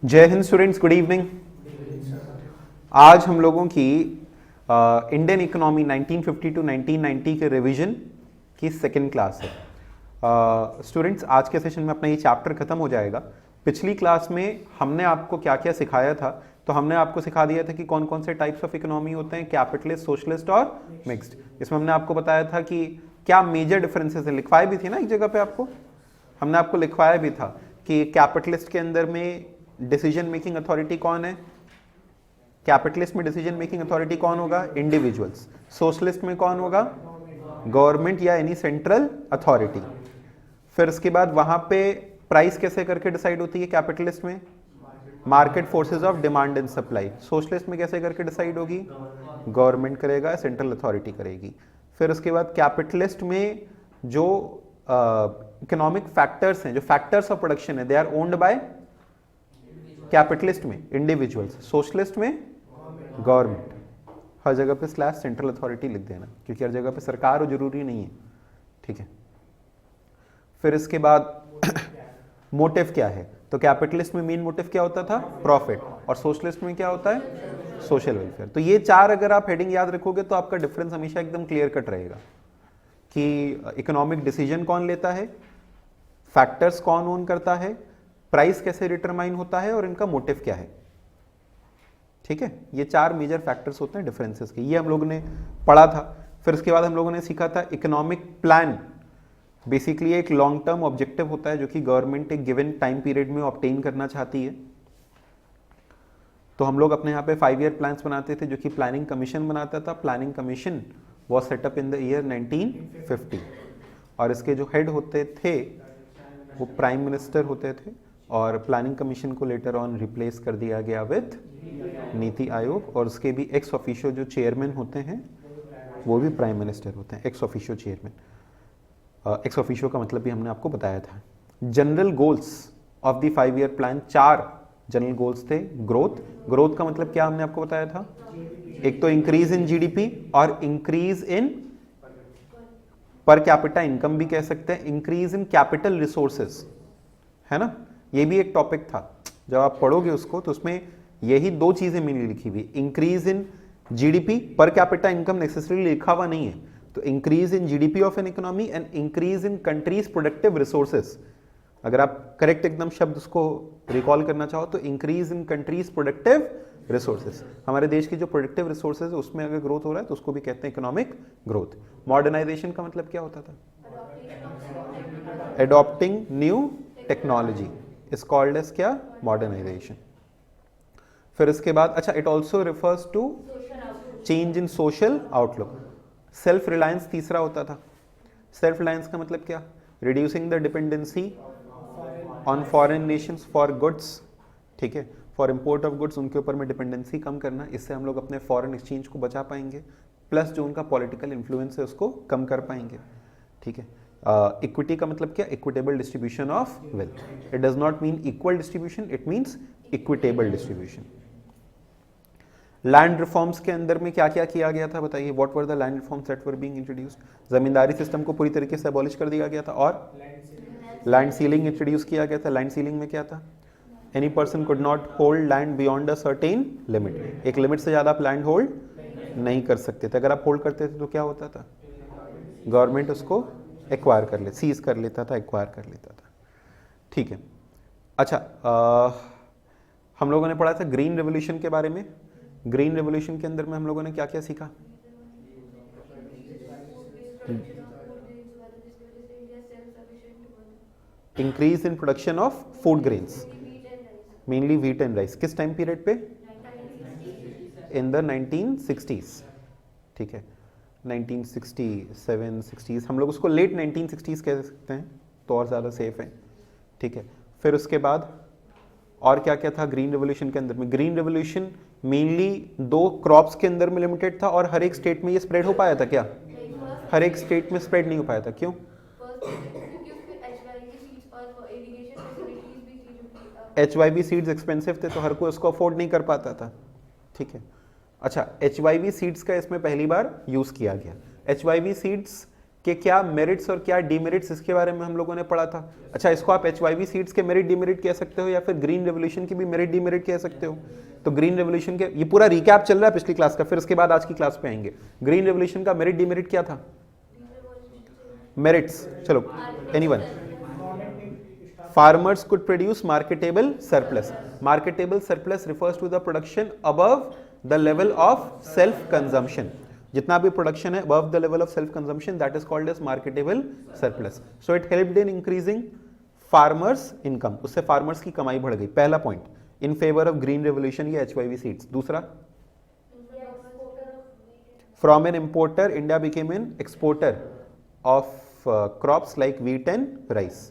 जय Hind students, good evening. आज हम लोगों की इंडियन इकोनॉमी 1950 टू 1990 के रिवीजन की सेकेंड क्लास है। स्टूडेंट्स, आज के सेशन में अपना ये चैप्टर खत्म हो जाएगा। पिछली क्लास में हमने आपको क्या क्या सिखाया था, तो हमने आपको सिखा दिया था कि कौन कौन से टाइप्स ऑफ इकोनॉमी होते हैं, कैपिटलिस्ट, सोशलिस्ट और मिक्स्ड। इसमें हमने आपको बताया था कि क्या मेजर डिफरेंसेस है, लिखवाए भी थी ना एक जगह पे आपको, हमने आपको लिखवाया भी था कि कैपिटलिस्ट के अंदर में डिसीजन मेकिंग अथॉरिटी कौन है, कैपिटलिस्ट में डिसीजन मेकिंग अथॉरिटी कौन होगा, इंडिविजुअल्स। सोशलिस्ट में कौन होगा, गवर्नमेंट या एनी सेंट्रल अथॉरिटी। फिर उसके बाद वहां पे प्राइस कैसे करके डिसाइड होती है कैपिटलिस्ट में, market forces of demand and supply. Socialist में कैसे करके डिसाइड होगी, गवर्नमेंट करेगा, सेंट्रल अथॉरिटी करेगी। फिर उसके बाद कैपिटलिस्ट में जो इकोनॉमिक फैक्टर्स हैं, जो फैक्टर्स ऑफ प्रोडक्शन है, they are owned by capitalist में इंडिविजुअल्स, सोशलिस्ट में गवर्नमेंट। हर जगह पे स्लैश सेंट्रल अथॉरिटी लिख देना, क्योंकि हर जगह पे सरकार हो जरूरी नहीं है, ठीक है। फिर इसके बाद मोटिव क्या है, तो कैपिटलिस्ट में मेन मोटिव क्या होता था, प्रॉफिट, और सोशलिस्ट में क्या होता है, सोशल वेलफेयर। तो ये चार अगर आप हेडिंग याद रखोगे तो आपका डिफरेंस हमेशा एकदम क्लियर कट रहेगा कि इकोनॉमिक डिसीजन कौन लेता है, फैक्टर्स कौन ओन करता है, प्राइस कैसे डिटरमाइन होता है और इनका मोटिव क्या है, ठीक है। ये चार मेजर फैक्टर्स होते हैं डिफरेंसेस के, ये हम लोगों ने पढ़ा था। फिर उसके बाद हम लोगों ने सीखा था इकोनॉमिक प्लान। बेसिकली एक लॉन्ग टर्म ऑब्जेक्टिव होता है जो कि गवर्नमेंट एक गिवन टाइम पीरियड में ऑब्टेन करना चाहती है। तो हम लोग अपने यहाँ पे 5 ईयर प्लान्स बनाते थे, जो कि प्लानिंग कमीशन बनाता था। Planning commission was setup in the year 1950, और इसके जो हेड होते थे वो प्राइम मिनिस्टर होते थे, और प्लानिंग कमीशन को लेटर ऑन रिप्लेस कर दिया गया विद नीति आयोग। और उसके भी एक्स ऑफिशियो जो चेयरमैन होते हैं वो भी प्राइम मिनिस्टर होते हैं, ex officio chairman. Ex officio का मतलब भी हमने आपको बताया था। General goals of the 5 year plan, 4 general goals थे। ग्रोथ का मतलब क्या हमने आपको बताया था, एक तो इंक्रीज इन जीडीपी और increase in per capita income भी कह सकते हैं, इंक्रीज इन कैपिटल रिसोर्सेज, है ना। ये भी एक टॉपिक था, जब आप पढ़ोगे उसको तो उसमें यही 2 चीजें मेनली लिखी हुई, इंक्रीज इन जीडीपी, पर कैपिटा इनकम नेसेसरीली लिखा हुआ नहीं है, तो increase in GDP of an economy and increase in countries productive resources. अगर आप करेक्ट एकदम शब्द उसको रिकॉल करना चाहो तो increase in countries productive resources. हमारे देश की जो प्रोडक्टिव रिसोर्सेज है उसमें अगर ग्रोथ हो रहा है तो उसको भी कहते हैं इकोनॉमिक ग्रोथ। मॉडर्नाइजेशन का मतलब क्या होता था, adopting new technology is called as क्या, मॉडर्नाइजेशन। फिर इसके बाद अच्छा, it also refers to change in social outlook. Self reliance तीसरा होता था। सेल्फ रिलायंस का मतलब क्या, reducing the dependency on foreign nations for goods, ठीक है, फॉर इंपोर्ट ऑफ गुड्स, उनके ऊपर में डिपेंडेंसी कम करना। इससे हम लोग अपने फॉरेन एक्सचेंज को बचा पाएंगे, प्लस जो उनका पॉलिटिकल इन्फ्लुएंस है उसको कम कर पाएंगे, ठीक है। इक्विटी का मतलब क्या, equitable distribution of wealth. It does not mean equal distribution, it means equitable distribution. Land reforms के अंदर में क्या क्या किया गया था बताइए, what were the land reforms that were being introduced. Zamindari system को पूरी तरीके से अबॉलिश कर दिया गया था, और लैंड सीलिंग इंट्रोड्यूस किया गया था। लैंड सीलिंग में क्या था, any person could not hold land beyond a certain limit, एक लिमिट से ज्यादा आप लैंड होल्ड नहीं कर सकते थे। अगर आप होल्ड करते थे तो क्या होता था, गवर्नमेंट उसको एक्वायर कर ले, सीज कर लेता था, एक्वायर कर लेता था, ठीक है। अच्छा, हम लोगों ने पढ़ा था ग्रीन रेवोल्यूशन के बारे में। ग्रीन रेवोल्यूशन के अंदर में हम लोगों ने क्या क्या सीखा, increase in production of food grains, mainly wheat and rice. किस टाइम पीरियड पे, इन द 1960s, ठीक है, 1967 60s, हम लोग उसको लेट 1960s कह सकते हैं तो और ज़्यादा सेफ है, ठीक है। फिर उसके बाद और क्या क्या था ग्रीन रेवोल्यूशन के अंदर में। ग्रीन रेवोल्यूशन मेनली 2 क्रॉप्स के अंदर में लिमिटेड था, और हर एक स्टेट में ये स्प्रेड हो पाया था क्या, हर एक स्टेट में स्प्रेड नहीं हो पाया था। क्यों, HYV सीड्स एक्सपेंसिव थे तो हर कोई उसको अफोर्ड नहीं कर पाता था, ठीक है। अच्छा, HYV सीड्स का इसमें पहली बार यूज किया गया। HYV सीड्स कि क्या मेरिट्स और क्या डीमेरिट्स, इसके बारे में हम लोगों ने पढ़ा था। अच्छा, इसको आप HYV सीड्स के मेरिट डीमेरिट कह सकते हो या फिर ग्रीन रेवोल्यूशन की भी मेरिट डीमेरिट कह सकते हो। तो ग्रीन रेवोल्यूशन के, ये पूरा रिकैप चल रहा है पिछली क्लास का, फिर उसके बाद आज की क्लास पे आएंगे। ग्रीन रेवोल्यूशन का मेरिट डीमेरिट क्या था? मेरिट्स, चलो anyone. Farmers could produce marketable surplus. Marketable surplus refers to the production above the level of self-consumption. जितना भी production है above the level of self-consumption, that is called as marketable surplus. So it helped in increasing farmers' income. उससे farmers की कमाई बढ़ गई, पहला point. In favor of green revolution या HYV seeds. दूसरा, from an importer, India became an exporter of crops like wheat and rice.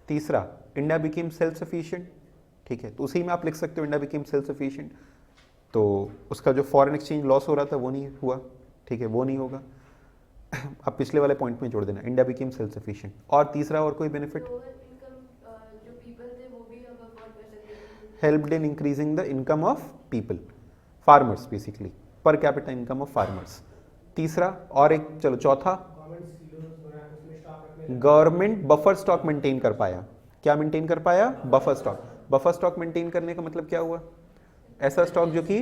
तीसरा, India became self sufficient, ठीक है, तो उसी में आप लिख सकते हो इंडिया बिकेम सेल्फ सफिशिएंट, तो उसका जो फॉरेन एक्सचेंज लॉस हो रहा था वो नहीं हुआ, ठीक है, वो नहीं होगा। आप पिछले वाले पॉइंट में जोड़ देना, इंडिया बिकेम सेल्फ सफिशिएंट। और तीसरा और कोई benefit, helped in increasing the income of people, farmers basically, पर कैपिटा इनकम ऑफ फार्मर्स। तीसरा, और एक, चलो चौथा, गवर्नमेंट बफर स्टॉक मेंटेन कर पाया। क्या मेंटेन कर पाया? Buffer stock. Buffer stock maintain करने का मतलब क्या हुआ? ऐसा स्टॉक जो कि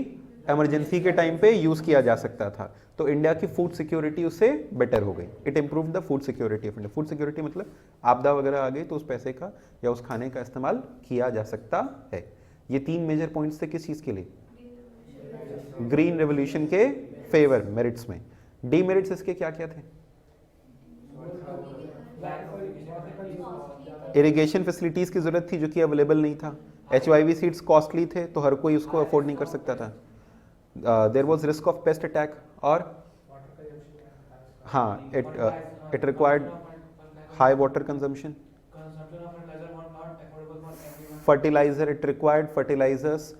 इमरजेंसी के टाइम पे यूज किया जा सकता था, तो इंडिया की फूड सिक्योरिटी उससे बेटर हो गई। It improve the food security of India. Food security मतलब आपदा वगैरह आ गई तो उस पैसे का या उस खाने का इस्तेमाल किया जा सकता है। ये तीन मेजर पॉइंट्स थे किस चीज के लिए? ग्रीन रेवोल्यूशन के फेवर, मेरिट्स में। डीमेरिट्स इसके क्या क्या थे? इरिगेशन फैसिलिटीज की जरूरत थी जो कि अवेलेबल नहीं था। HYV सीड्स कॉस्टली थे तो हर कोई उसको अफोर्ड नहीं कर सकता था। There was risk of pest attack, और हाँ, it required high water consumption. Fertilizer, it required fertilizers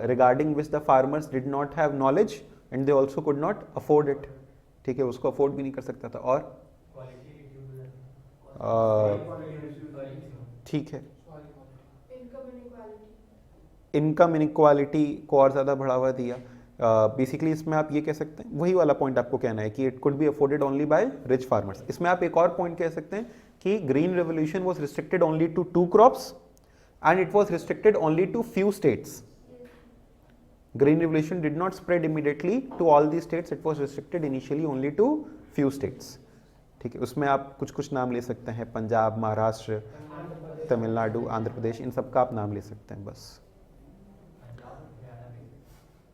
regarding which the farmers did not have knowledge and they also could not afford it, ठीक है, उसको afford भी नहीं कर सकता था। और ठीक है, इनकम इनइक्वालिटी को और ज़्यादा बढ़ावा दिया। बेसिकली इसमें आप ये कह सकते हैं, वही वाला पॉइंट आपको कहना है कि it could be afforded only by rich farmers. इसमें आप एक और पॉइंट कह सकते हैं कि green revolution was restricted only to 2 crops and it was restricted only to few states. Green revolution did not spread immediately to all the states, it was restricted initially only to few states, ठीक है। उसमें आप कुछ कुछ नाम ले सकते हैं, पंजाब, महाराष्ट्र, तमिलनाडु, आंध्र प्रदेश, इन सब का आप नाम ले सकते हैं बस।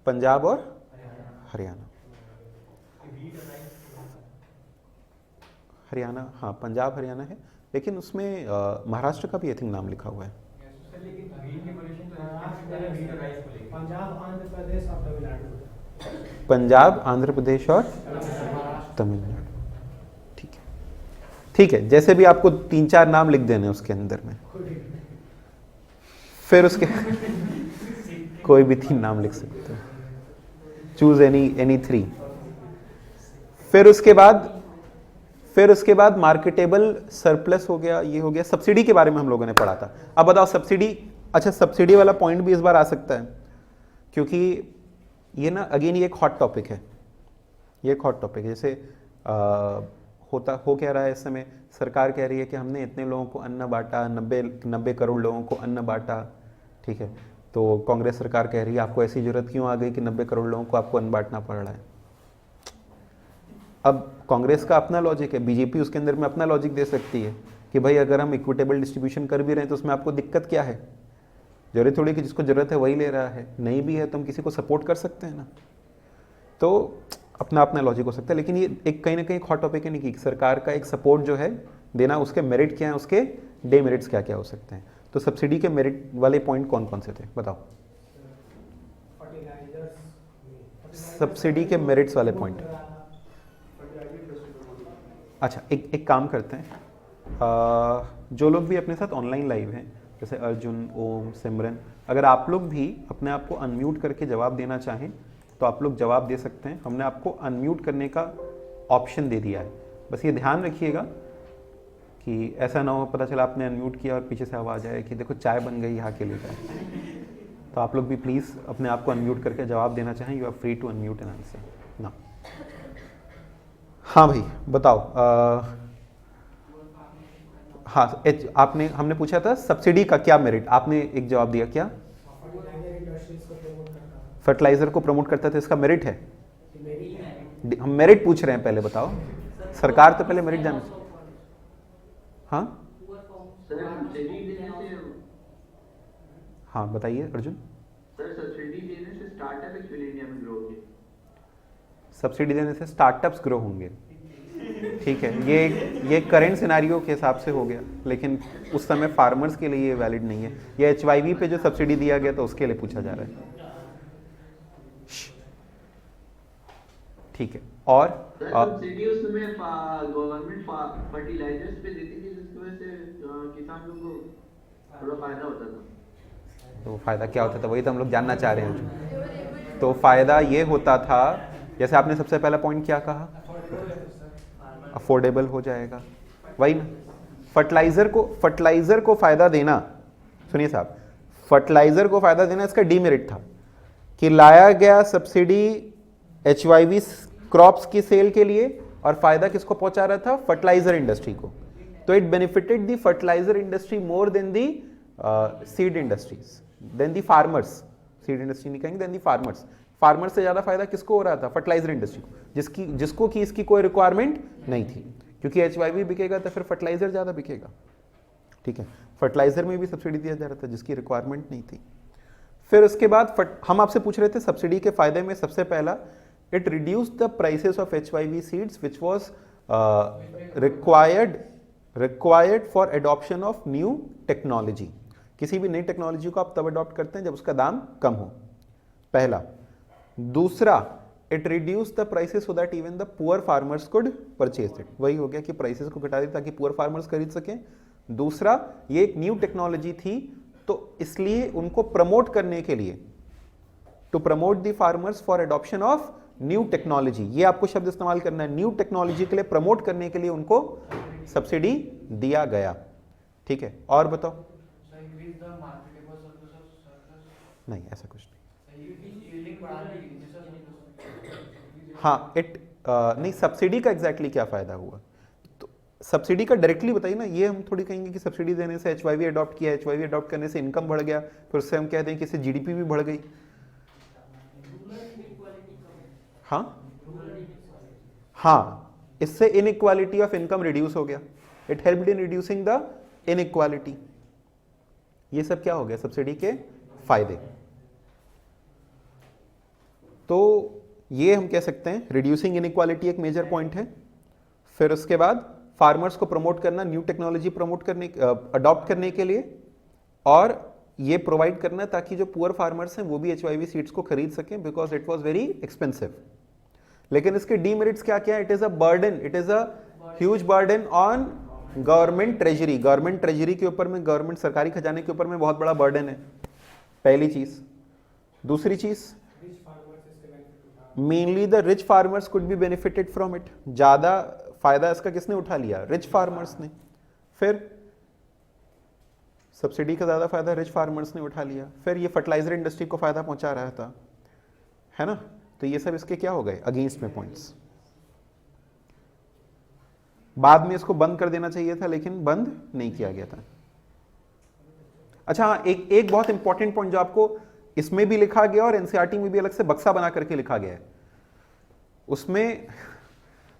पंजाब और हरियाणा, हरियाणा, हाँ पंजाब हरियाणा है, लेकिन उसमें महाराष्ट्र का भी आई थिंक नाम लिखा हुआ है। पंजाब, आंध्र प्रदेश और तमिलनाडु, ठीक है, ठीक है, जैसे भी आपको 3-4 नाम लिख देने उसके अंदर में, फिर उसके कोई भी 3 नाम लिख सकते हो, चूज एनी 3। फिर उसके बाद मार्केटेबल सरप्लस हो गया, ये हो गया। सब्सिडी के बारे में हम लोगों ने पढ़ा था। अब बताओ सब्सिडी, अच्छा सब्सिडी वाला पॉइंट भी इस बार आ सकता है, क्योंकि ये ना अगेन ये एक हॉट टॉपिक है, ये एक हॉट टॉपिक है। जैसे हो क्या रहा है इस समय, सरकार कह रही है कि हमने इतने लोगों को अन्न बांटा, 90 करोड़ लोगों को अन्न बांटा, ठीक है, तो कांग्रेस सरकार कह रही है आपको ऐसी जरूरत क्यों आ गई कि 90 करोड़ लोगों को आपको अन्न बांटना पड़ रहा है। अब कांग्रेस का अपना लॉजिक है, बीजेपी उसके अंदर में अपना लॉजिक दे सकती है कि भाई अगर हम इक्विटेबल डिस्ट्रीब्यूशन कर भी रहे हैं तो उसमें आपको दिक्कत क्या है, जरूरी थोड़ी कि जिसको जरूरत है वही ले रहा है, नहीं भी है तो हम किसी को सपोर्ट कर सकते हैं ना। तो अपना अपना लॉजिक हो सकता है, लेकिन ये एक कहीं ना कहीं हॉट टॉपिक है नहीं कि सरकार का एक सपोर्ट जो है देना, उसके मेरिट क्या है, उसके डेमेरिट्स क्या क्या हो सकते हैं। तो सब्सिडी के मेरिट वाले पॉइंट कौन कौन से थे बताओ, सब्सिडी के मेरिट्स वाले पॉइंट। अच्छा एक काम करते हैं, जो लोग भी अपने साथ ऑनलाइन लाइव हैं, जैसे अर्जुन, ओम, सिमरन, अगर आप लोग भी अपने आप को अनम्यूट करके जवाब देना चाहें तो आप लोग जवाब दे सकते हैं। हमने आपको अनम्यूट करने का ऑप्शन दे दिया है, बस ये ध्यान रखिएगा कि ऐसा ना हो पता चला आपने अनम्यूट किया और पीछे से आवाज़ आए कि देखो चाय बन गई, यहाँ के लिए जाए। तो आप लोग भी प्लीज़ अपने आप को अनम्यूट करके जवाब देना चाहें। You are free to unmute and answer ना। हाँ भाई बताओ। हाँ आपने हमने पूछा था सब्सिडी का क्या मेरिट, आपने एक जवाब दिया क्या, फर्टिलाइजर को प्रमोट करता था, इसका मेरिट है। हम मेरिट पूछ रहे हैं, पहले बताओ। सरकार तो पहले मेरिट जाना चाहिए। हाँ सर सब्सिडी देने से हाँ बताइए अर्जुन। सर सब्सिडी देने से स्टार्टअप एक्चुअली इंडिया में ग्रो होंगे। सब्सिडी देने से स्टार्टअप्स ग्रो होंगे, ठीक है, ये करेंट सिनारियो के हिसाब से हो गया, लेकिन उस समय फार्मर्स के लिए ये वैलिड नहीं है। ये HYV पे जो सब्सिडी दिया गया था उसके लिए पूछा जा रहा है, ठीक है। और सब्सिडी उस समय गवर्नमेंट फर्टिलाइजर्स पे देती थी, जिसकी वजह से किसान लोगों को थोड़ा फायदा होता था। तो फायदा क्या होता था, वही तो हम लोग जानना चाह रहे हैं। तो फायदा ये होता था, जैसे आपने सबसे पहला पॉइंट क्या कहा, अफोर्डेबल हो जाएगा, वही ना। फर्टिलाइजर को फायदा देना, सुनिए साहब, फर्टिलाइजर को फायदा देना इसका डीमेरिट था कि लाया गया सब्सिडी HYV क्रॉप्स की सेल के लिए, और फायदा किसको पहुंचा रहा था, फर्टिलाइजर इंडस्ट्री को। तो it benefited the fertilizer industry more than the seed industries, then the farmers. Seed industry नहीं कहेंगे, देन दी फार्मर्स। फार्मर से ज्यादा फायदा किसको हो रहा था, फर्टिलाइजर इंडस्ट्री को, जिसको कि इसकी कोई रिक्वायरमेंट नहीं थी, क्योंकि HYV बिकेगा तो फिर फर्टिलाइजर ज्यादा बिकेगा, ठीक है। फर्टिलाइजर में भी सब्सिडी दिया जा रहा था जिसकी रिक्वायरमेंट नहीं थी। फिर उसके बाद हम आपसे पूछ रहे थे सब्सिडी के फायदे में सबसे पहला, it reduce the prices of HYV seeds which was required for adoption of new technology. किसी भी नई टेक्नोलॉजी को आप तब अडॉप्ट करते हैं जब उसका दाम कम हो, पहला। दूसरा, it reduce the prices so that even the poor farmers could purchase it. वही हो गया कि प्राइसेस को घटा दी ताकि पुअर फार्मर्स खरीद सकें। दूसरा, ये एक न्यू टेक्नोलॉजी थी, तो इसलिए उनको प्रमोट करने के लिए, to promote the farmers for adoption of new technology, ये आपको शब्द इस्तेमाल करना है, न्यू टेक्नोलॉजी के लिए प्रमोट करने के लिए उनको सब्सिडी दिया गया, ठीक है। और बताओ। नहीं, ऐसा कुछ नहीं। हाँ नहीं, सब्सिडी का एग्जैक्टली क्या फायदा हुआ, तो सब्सिडी का डायरेक्टली बताइए ना। ये हम थोड़ी कहेंगे कि सब्सिडी देने से HYV अडॉप्ट किया, HYV अडॉप्ट करने से इनकम बढ़ गया, फिर उससे हम कहते हैं कि इससे GDP भी बढ़ गई। हाँ, इससे इनइक्वालिटी ऑफ इनकम रिड्यूस हो गया, it helped in reducing the inequality. ये सब क्या हो गया, सब्सिडी के फायदे। तो ये हम कह सकते हैं रिड्यूसिंग इनइक्वालिटी एक मेजर पॉइंट है। फिर उसके बाद फार्मर्स को प्रमोट करना, न्यू टेक्नोलॉजी प्रमोट करने, अडॉप्ट करने के लिए, और ये प्रोवाइड करना ताकि जो पुअर फार्मर्स हैं वो भी HYV सीड्स को खरीद सकें, because it was very expensive. लेकिन इसके डीमेरिट्स क्या क्या है, it is a burden, it is a huge burden on government treasury. Government treasury के ऊपर में, गवर्नमेंट सरकारी खजाने के ऊपर में बहुत बड़ा बर्डन है, पहली चीज। दूसरी चीज, mainly the rich farmers could be benefited from it. ज्यादा फायदा इसका किसने उठा लिया, रिच फार्मर्स ने। फिर सब्सिडी का ज्यादा फायदा रिच फार्मर्स ने उठा लिया। फिर ये फर्टिलाइजर इंडस्ट्री को फायदा पहुंचा रहा था, है ना। तो ये सब इसके क्या हो गए, अगेंस्ट में पॉइंट्स। बाद में इसको बंद कर देना चाहिए था, लेकिन बंद नहीं किया गया था। अच्छा हाँ, एक बहुत इंपॉर्टेंट पॉइंट जो आपको इसमें भी लिखा गया और NCERT में भी अलग से बक्सा बना करके लिखा गया है,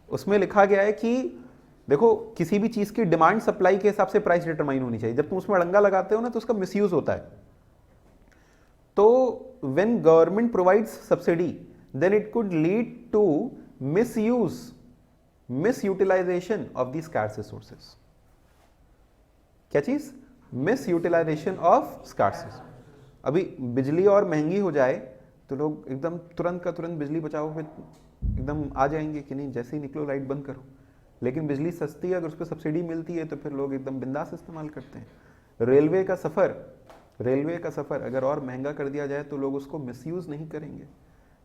उसमें लिखा गया है कि देखो, किसी भी चीज की डिमांड सप्लाई के हिसाब से प्राइस डिटरमाइन होनी चाहिए। जब तुम उसमें अड़ंगा लगाते हो ना, तो उसका मिसयूज होता है। तो when government provides subsidy, then it could lead to misutilization of these scarce resources। क्या चीज, मिसयूटिलाइजेशन ऑफ scarce। अभी बिजली और महंगी हो जाए तो लोग एकदम तुरंत का तुरंत बिजली बचाओ पे एकदम आ जाएंगे कि नहीं, जैसे ही निकलो लाइट बंद करो। लेकिन बिजली सस्ती है, अगर उस पर सब्सिडी मिलती है तो फिर लोग एकदम बिंदास इस्तेमाल करते हैं। रेलवे का सफर अगर और महंगा कर दिया जाए तो लोग उसको मिसयूज नहीं करेंगे,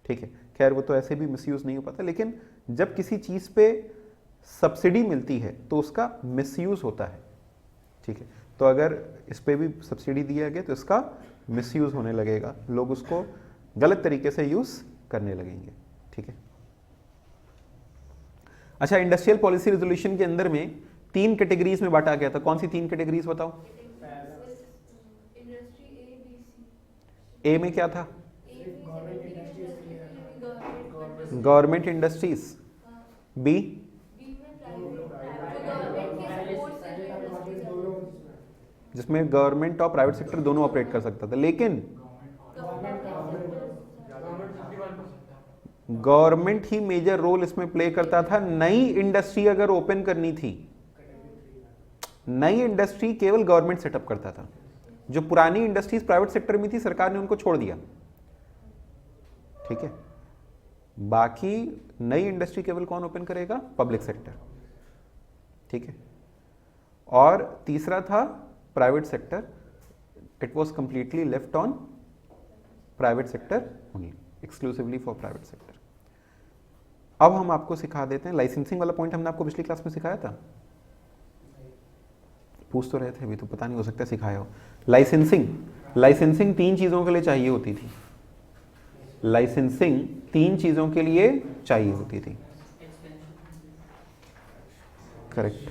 ठीक है। खैर वो तो ऐसे भी मिसयूज नहीं हो पाता, लेकिन जब किसी चीज पे सब्सिडी मिलती है तो उसका मिसयूज होता है, ठीक है। तो अगर इस पे भी सब्सिडी दिया गया तो इसका मिसयूज होने लगेगा, लोग उसको गलत तरीके से यूज करने लगेंगे, ठीक है। अच्छा, इंडस्ट्रियल पॉलिसी रेजोल्यूशन के अंदर में 3 कैटेगरीज में बांटा गया था। कौन सी 3 कैटेगरीज बताओ? ए में क्या था? Government industries. बी जिसमें गवर्नमेंट और प्राइवेट सेक्टर दोनों ऑपरेट कर सकता था, लेकिन गवर्नमेंट ही मेजर रोल इसमें प्ले करता था। नई इंडस्ट्री अगर ओपन करनी थी, नई इंडस्ट्री केवल गवर्नमेंट सेटअप करता था। जो पुरानी इंडस्ट्रीज प्राइवेट सेक्टर में थी, सरकार ने उनको छोड़ दिया। ठीक है, बाकी नई इंडस्ट्री केवल कौन ओपन करेगा? Public sector. ठीक है, और तीसरा था private sector, it was completely left on private sector only, exclusively for private sector. अब हम आपको सिखा देते हैं लाइसेंसिंग वाला पॉइंट। हमने आपको पिछली क्लास में सिखाया था, पूछ तो रहे थे, अभी तो पता नहीं, हो सकता है सिखाया हो। लाइसेंसिंग 3 चीजों के लिए चाहिए होती थी। लाइसेंसिंग 3 चीजों के लिए चाहिए होती थी। Correct.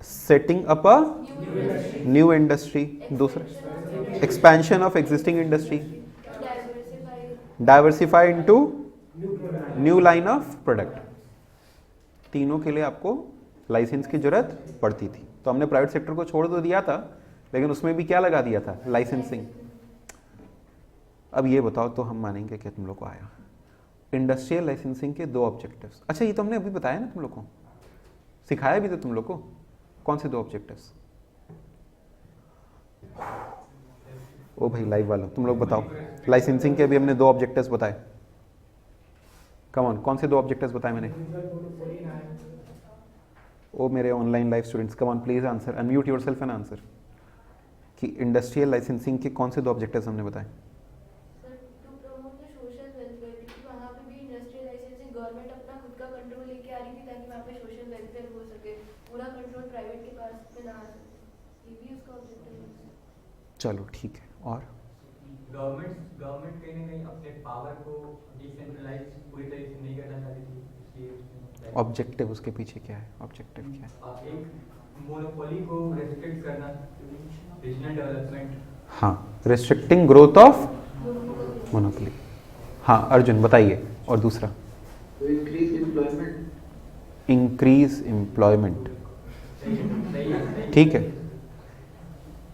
Setting up a new industry, दूसरा expansion of existing industry, diversify into new line of product. तीनों के लिए आपको लाइसेंस की जरूरत पड़ती थी। तो हमने प्राइवेट सेक्टर को छोड़ तो दिया था, लेकिन उसमें भी क्या लगा दिया था? लाइसेंसिंग। अब ये बताओ तो हम मानेंगे कि तुम लोग को आया। इंडस्ट्रियल लाइसेंसिंग के 2 ऑब्जेक्टिव्स। अच्छा, ये तो हमने अभी बताया ना तुम लोग को, सिखाया भी तो तुम लोग को। कौन से 2 ऑब्जेक्टिव्स? ओ भाई लाइव वालों, तुम लोग बताओ। लाइसेंसिंग के अभी हमने 2 ऑब्जेक्टिव्स बताए। कम ऑन, कौन से 2 ऑब्जेक्टिव्स बताए मैंने? ओ मेरे online live students, come on please answer, unmute yourself and answer. कि इंडस्ट्रियल लाइसेंसिंग के कौन से 2 ऑब्जेक्टिव्स हमने बताए? चलो ठीक है। और गवर्नमेंट कहीं ना कहीं अपने पावर को डिसेंट्रलाइज पूरी तरीके से नहीं करना चाहती थी, इसलिए ऑब्जेक्टिव उसके पीछे क्या है? ऑब्जेक्टिव क्या है? एक मोनोपोली को रेस्ट्रिक्ट करना, रीजनल डेवलपमेंट। हाँ, रिस्ट्रिक्टिंग ग्रोथ ऑफ मोनोपोली। हाँ अर्जुन बताइए। और दूसरा? Increase employment. ठीक है।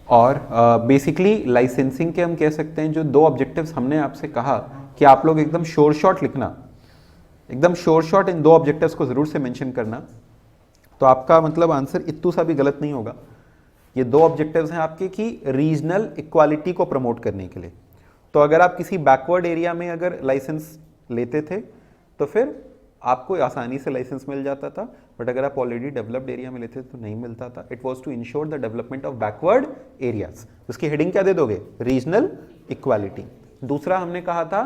और बेसिकली लाइसेंसिंग के हम कह सकते हैं जो 2 ऑब्जेक्टिव्स हमने आपसे कहा कि आप लोग एकदम शोर शॉर्ट लिखना, एकदम शोर शॉर्ट इन 2 ऑब्जेक्टिव्स को जरूर से मेंशन करना, तो आपका मतलब आंसर इत्तू सा भी गलत नहीं होगा। ये 2 ऑब्जेक्टिव्स हैं आपके कि रीजनल इक्वालिटी को प्रमोट करने के लिए। तो अगर आप किसी बैकवर्ड एरिया में अगर लाइसेंस लेते थे तो फिर आपको आसानी से लाइसेंस मिल जाता था, बट अगर आप ऑलरेडी डेवलप्ड एरिया में लेते थे तो नहीं मिलता था। It was to ensure the development of backward areas. उसकी हेडिंग क्या दे दोगे? Regional equality. दूसरा हमने कहा था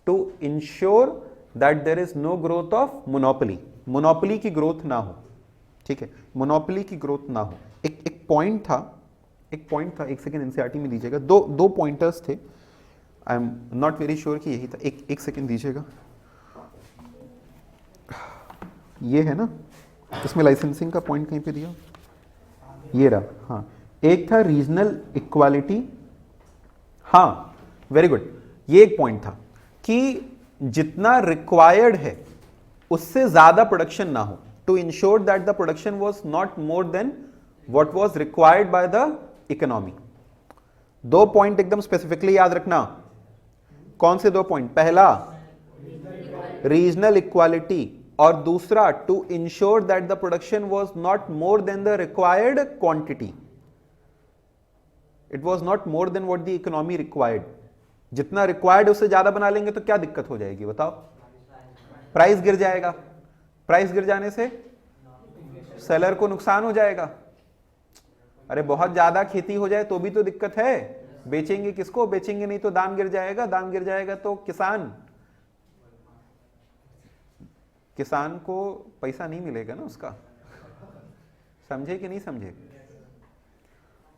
to ensure that there is no growth of monopoly, monopoly की ग्रोथ ना हो। ठीक है, मोनोपोली की ग्रोथ ना हो। एक पॉइंट था, एक सेकेंड एनसीईआरटी में दीजिएगा, दो पॉइंटर्स थे, I am not very sure कि यही था। एक सेकेंड दीजिएगा। ये है ना, इसमें लाइसेंसिंग का पॉइंट कहीं पे दिया, ये रहा। हाँ, एक था रीजनल इक्वालिटी। हाँ वेरी गुड, ये एक पॉइंट था कि जितना रिक्वायर्ड है उससे ज्यादा प्रोडक्शन ना हो, to ensure that the production was not more than what was required by the economy. 2 point एकदम स्पेसिफिकली याद रखना। कौन से 2 पॉइंट? पहला रीजनल इक्वालिटी, और दूसरा to ensure that the production was not more than the required quantity. It was not more than what the economy required. जितना required उससे ज्यादा बना लेंगे तो क्या दिक्कत हो जाएगी बताओ? प्राइस गिर जाएगा। प्राइस गिर जाने से सेलर को नुकसान हो जाएगा। अरे बहुत ज्यादा खेती हो जाए तो भी तो दिक्कत है, बेचेंगे किसको? बेचेंगे नहीं तो दाम गिर जाएगा, दाम गिर जाएगा तो किसान को पैसा नहीं मिलेगा ना उसका। समझे कि नहीं समझे?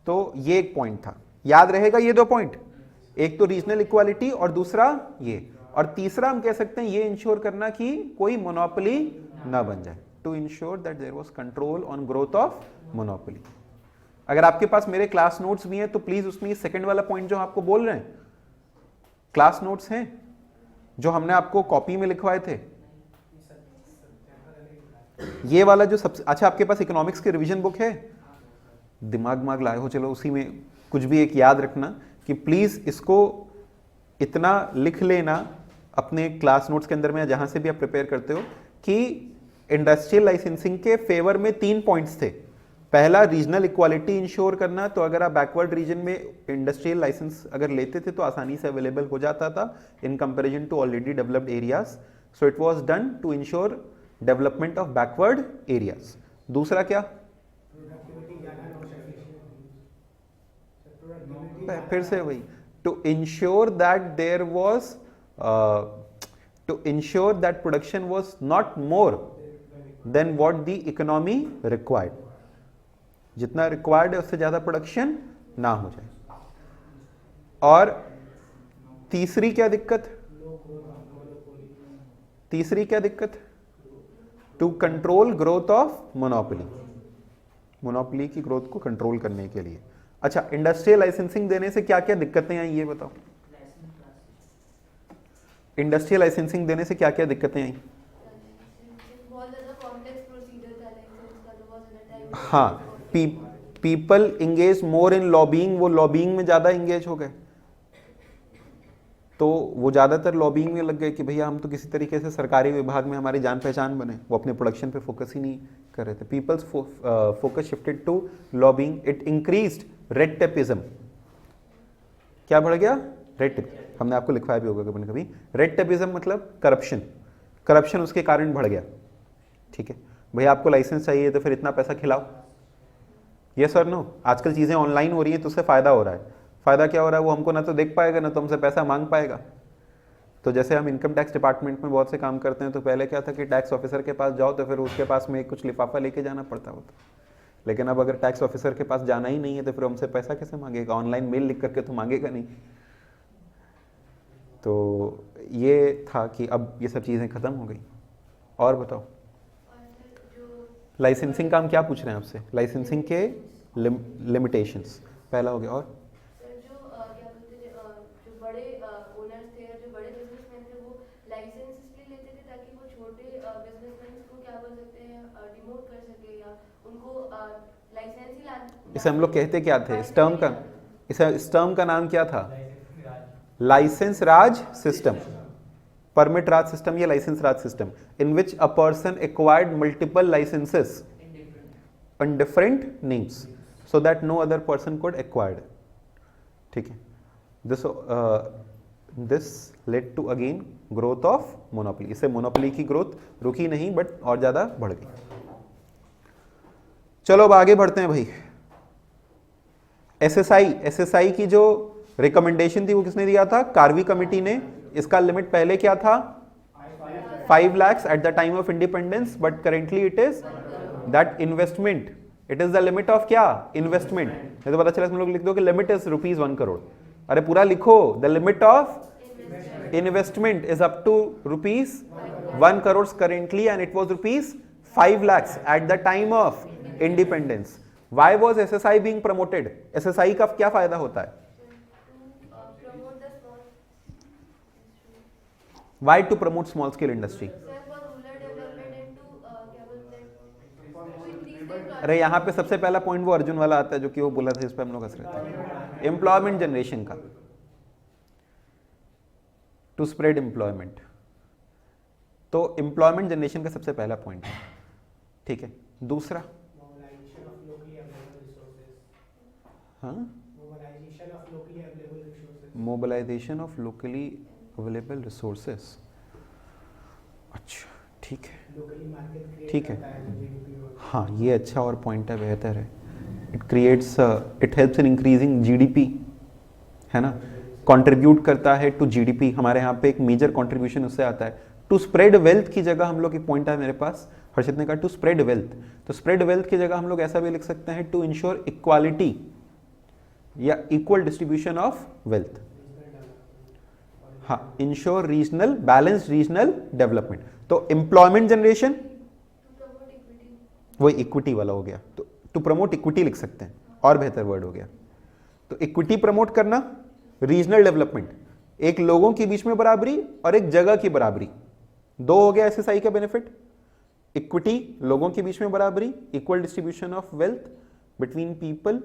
तो ये एक पॉइंट था, याद रहेगा ये 2 पॉइंट, एक तो रीजनल इक्वालिटी और दूसरा ये। और तीसरा हम कह सकते हैं ये इंश्योर करना कि कोई मोनोपोली ना बन जाए, to ensure that there was control on growth of monopoly. अगर आपके पास मेरे क्लास नोट्स भी हैं तो प्लीज उसमें ये सेकंड वाला पॉइंट जो आपको बोल रहे हैं, क्लास नोट्स हैं जो हमने आपको कॉपी में लिखवाए थे, ये वाला जो सबसे अच्छा, आपके पास इकोनॉमिक्स की रिवीजन बुक है, दिमाग लाए हो, चलो उसी में कुछ भी एक याद रखना कि प्लीज इसको इतना लिख लेना अपने क्लास नोट्स के अंदर में, जहां से भी आप प्रिपेयर करते हो, कि इंडस्ट्रियल लाइसेंसिंग के फेवर में 3 पॉइंट्स थे। पहला, रीजनल इक्वालिटी इंश्योर करना, तो अगर आप बैकवर्ड रीजन में इंडस्ट्रियल लाइसेंस अगर लेते थे तो आसानी से अवेलेबल हो जाता था in comparison to already developed areas, so it was done to ensure development of backward areas. दूसरा क्या, फिर से वही, to ensure that there was to ensure that production was not more than what the economy required, जितना required है उससे ज्यादा production ना हो जाए। और तीसरी क्या दिक्कत, to control growth of monopoly, monopoly की ग्रोथ को कंट्रोल करने के लिए। अच्छा, इंडस्ट्रियल लाइसेंसिंग देने से क्या क्या दिक्कतें आई ये बताओ, इंडस्ट्रियल लाइसेंसिंग देने से क्या क्या दिक्कतें आई? हाँ, पीपल इंगेज मोर इन लॉबिंग, वो लॉबिंग में ज्यादा इंगेज हो गए, तो वो ज्यादातर लॉबिंग में लग गए कि भैया हम तो किसी तरीके से सरकारी विभाग में हमारी जान पहचान बने, वो अपने प्रोडक्शन पे फोकस ही नहीं कर रहे थे। People's focus shifted to lobbying, it increased red tapeism. क्या बढ़ गया? रेड टेप, हमने आपको लिखवाया भी होगा कभी कभी। रेड टेपिज्म मतलब करप्शन, करप्शन उसके कारण बढ़ गया। ठीक है भैया, आपको लाइसेंस चाहिए तो फिर इतना पैसा खिलाओ, यस और नो। आजकल चीजें ऑनलाइन हो रही हैं तो उससे फायदा हो रहा है। फायदा क्या हो रहा है, वो हमको ना तो देख पाएगा ना तो हमसे पैसा मांग पाएगा। तो जैसे हम इनकम टैक्स डिपार्टमेंट में बहुत से काम करते हैं, तो पहले क्या था कि टैक्स ऑफिसर के पास जाओ तो फिर उसके पास में कुछ लिफाफा लेके जाना पड़ता होता, लेकिन अब अगर टैक्स ऑफिसर के पास जाना ही नहीं है तो फिर हमसे पैसा कैसे मांगेगा? ऑनलाइन मेल लिख करके तो मांगेगा नहीं। तो ये था कि अब ये सब चीज़ें ख़त्म हो गई। और बताओ, लाइसेंसिंग का हम क्या पूछ रहे हैं आपसे? लाइसेंसिंग के लिमिटेशंस पहला हो गया। और इसे हम लोग कहते क्या थे? इस टर्म का नाम क्या था? Licence raj system, permit raj system या licence raj system, in which a person acquired multiple licences on different names so that no other person could acquire। ठीक है, this led to again growth of monopoly। इससे monopoly की growth रुकी नहीं but और ज्यादा बढ़ गई। चलो अब आगे बढ़ते हैं भाई। एसएसआई की जो रिकमेंडेशन थी वो किसने दिया था? कार्वी कमिटी ने। इसका लिमिट पहले क्या था? 5 lakhs at the time of independence, but currently it is that investment, it is the limit of क्या? इन्वेस्टमेंट। नहीं तो पता चला तुम लोग लिख दो कि लिमिट इज ₹1 करोड़। अरे पूरा लिखो, the limit of investment is up to ₹1 crore currently and it was ₹5 lakhs at the time of independence। Why was SSI being promoted? SSI का क्या फायदा होता है? Why to promote small scale industry? अरे यहाँ पे सबसे पहला पॉइंट वो अर्जुन वाला आता है जो कि वो बोला था, इस पे हम लोग हंस रहे थे। एम्प्लॉयमेंट जनरेशन का, टू स्प्रेड एम्प्लॉयमेंट। तो एम्प्लॉयमेंट जनरेशन का सबसे पहला पॉइंट है। ठीक है, दूसरा mobilisation of locally available resources. अच्छा ठीक है, ठीक है, हाँ ये अच्छा और पॉइंट है, बेहतर है। It helps in increasing GDP, है ना, कंट्रीब्यूट करता है टू जीडीपी। हमारे यहाँ पे एक मेजर कंट्रीब्यूशन उससे आता है। टू स्प्रेड वेल्थ की जगह हम लोग एक पॉइंट है मेरे पास, हर्षित ने कहा टू स्प्रेड वेल्थ। तो स्प्रेड वेल्थ की जगह हम लोग ऐसा भी लिख सकते हैं टू इंश्योर इक्वालिटी या इक्वल डिस्ट्रीब्यूशन ऑफ वेल्थ। हाँ, ensure regional balanced regional development. तो एम्प्लॉयमेंट जनरेशन, वो इक्विटी वाला हो गया, तो टू प्रमोट इक्विटी लिख सकते हैं, और बेहतर वर्ड हो गया। तो इक्विटी प्रमोट करना, रीजनल डेवलपमेंट, एक लोगों के बीच में बराबरी और एक जगह की बराबरी, दो हो गया एसएसआई का बेनिफिट। इक्विटी, लोगों के बीच में बराबरी, equal distribution of wealth between people,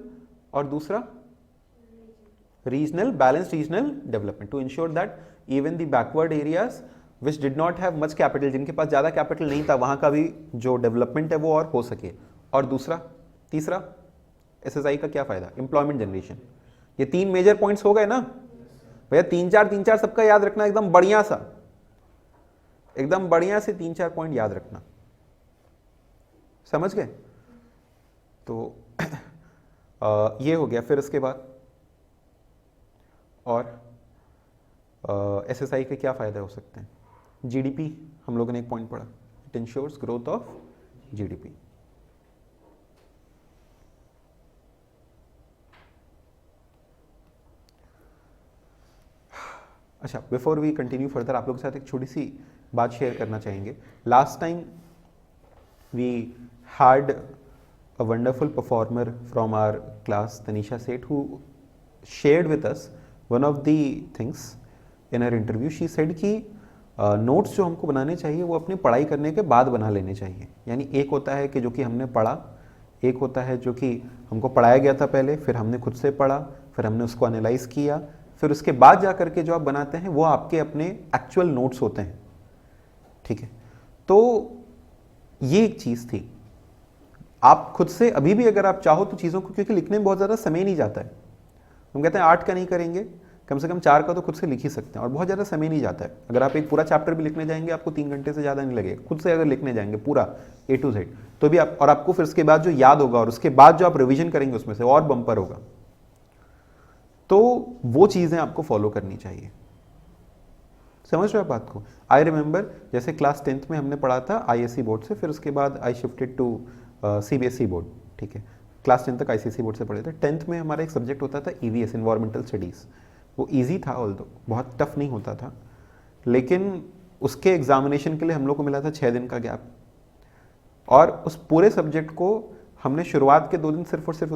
और दूसरा regional balanced regional development to ensure that even the backward areas which did not have much capital, जिनके पास ज्यादा कैपिटल नहीं था, वहां का भी जो डेवलपमेंट है वो और हो सके। और दूसरा, तीसरा एसएसआई का क्या फायदा, एम्प्लॉयमेंट जनरेशन। ये तीन मेजर पॉइंट्स हो गए ना भैया, तीन चार सबका याद रखना, एकदम बढ़िया सा, एकदम बढ़िया से 3-4 पॉइंट याद रखना, समझ गए। तो ये हो गया। फिर इसके बाद और एसएसआई के क्या फायदे हो सकते हैं। जीडीपी, हम लोगों ने एक पॉइंट पढ़ा, it ensures growth of GDP. अच्छा, बिफोर वी कंटिन्यू फर्दर, आप लोगों के साथ एक छोटी सी बात शेयर करना चाहेंगे। Last time we had a wonderful performer from our class, Tanisha Seth, who shared with us one of the things in her interview. She said कि नोट्स जो हमको बनाने चाहिए वो अपनी पढ़ाई करने के बाद बना लेने चाहिए। यानी एक होता है कि जो कि हमने पढ़ा, एक होता है जो कि हमको पढ़ाया गया था पहले, फिर हमने खुद से पढ़ा, फिर हमने उसको एनालाइज किया, फिर उसके बाद जा करके जो आप बनाते हैं वो आपके अपने एक्चुअल नोट्स होते हैं, ठीक है। तो ये एक चीज़ थी। आप खुद से अभी भी अगर आप चाहो तो चीज़ों को, क्योंकि लिखने में बहुत ज़्यादा समय नहीं जाता है, हम कहते हैं 8 का नहीं करेंगे, कम से कम 4 का तो खुद से लिख ही सकते हैं, और बहुत ज़्यादा समय नहीं जाता है। अगर आप एक पूरा चैप्टर भी लिखने जाएंगे आपको 3 घंटे से ज़्यादा नहीं लगेगा, खुद से अगर लिखने जाएंगे पूरा A to Z तो भी आप, और आपको फिर उसके बाद जो याद होगा और उसके बाद जो आप रिविजन करेंगे उसमें से और बम्पर होगा। तो वो चीज़ें आपको फॉलो करनी चाहिए, समझ रहे हो आप बात को। आई रिमेंबर जैसे क्लास 10th में हमने पढ़ा था ISC बोर्ड से, फिर उसके बाद I shifted to CBSE board, ठीक है। क्लास 10 तक ICSE बोर्ड से पढ़े थे। 10th में हमारा एक सब्जेक्ट होता था EVS, इन्वायरमेंटल स्टडीज़। वो ईजी था, ऑल्दो बहुत टफ नहीं होता था, लेकिन उसके एग्जामिनेशन के लिए हम लोग को मिला था 6 दिन का गैप, और उस पूरे सब्जेक्ट को हमने शुरुआत के 2 दिन सिर्फ और सिर्फ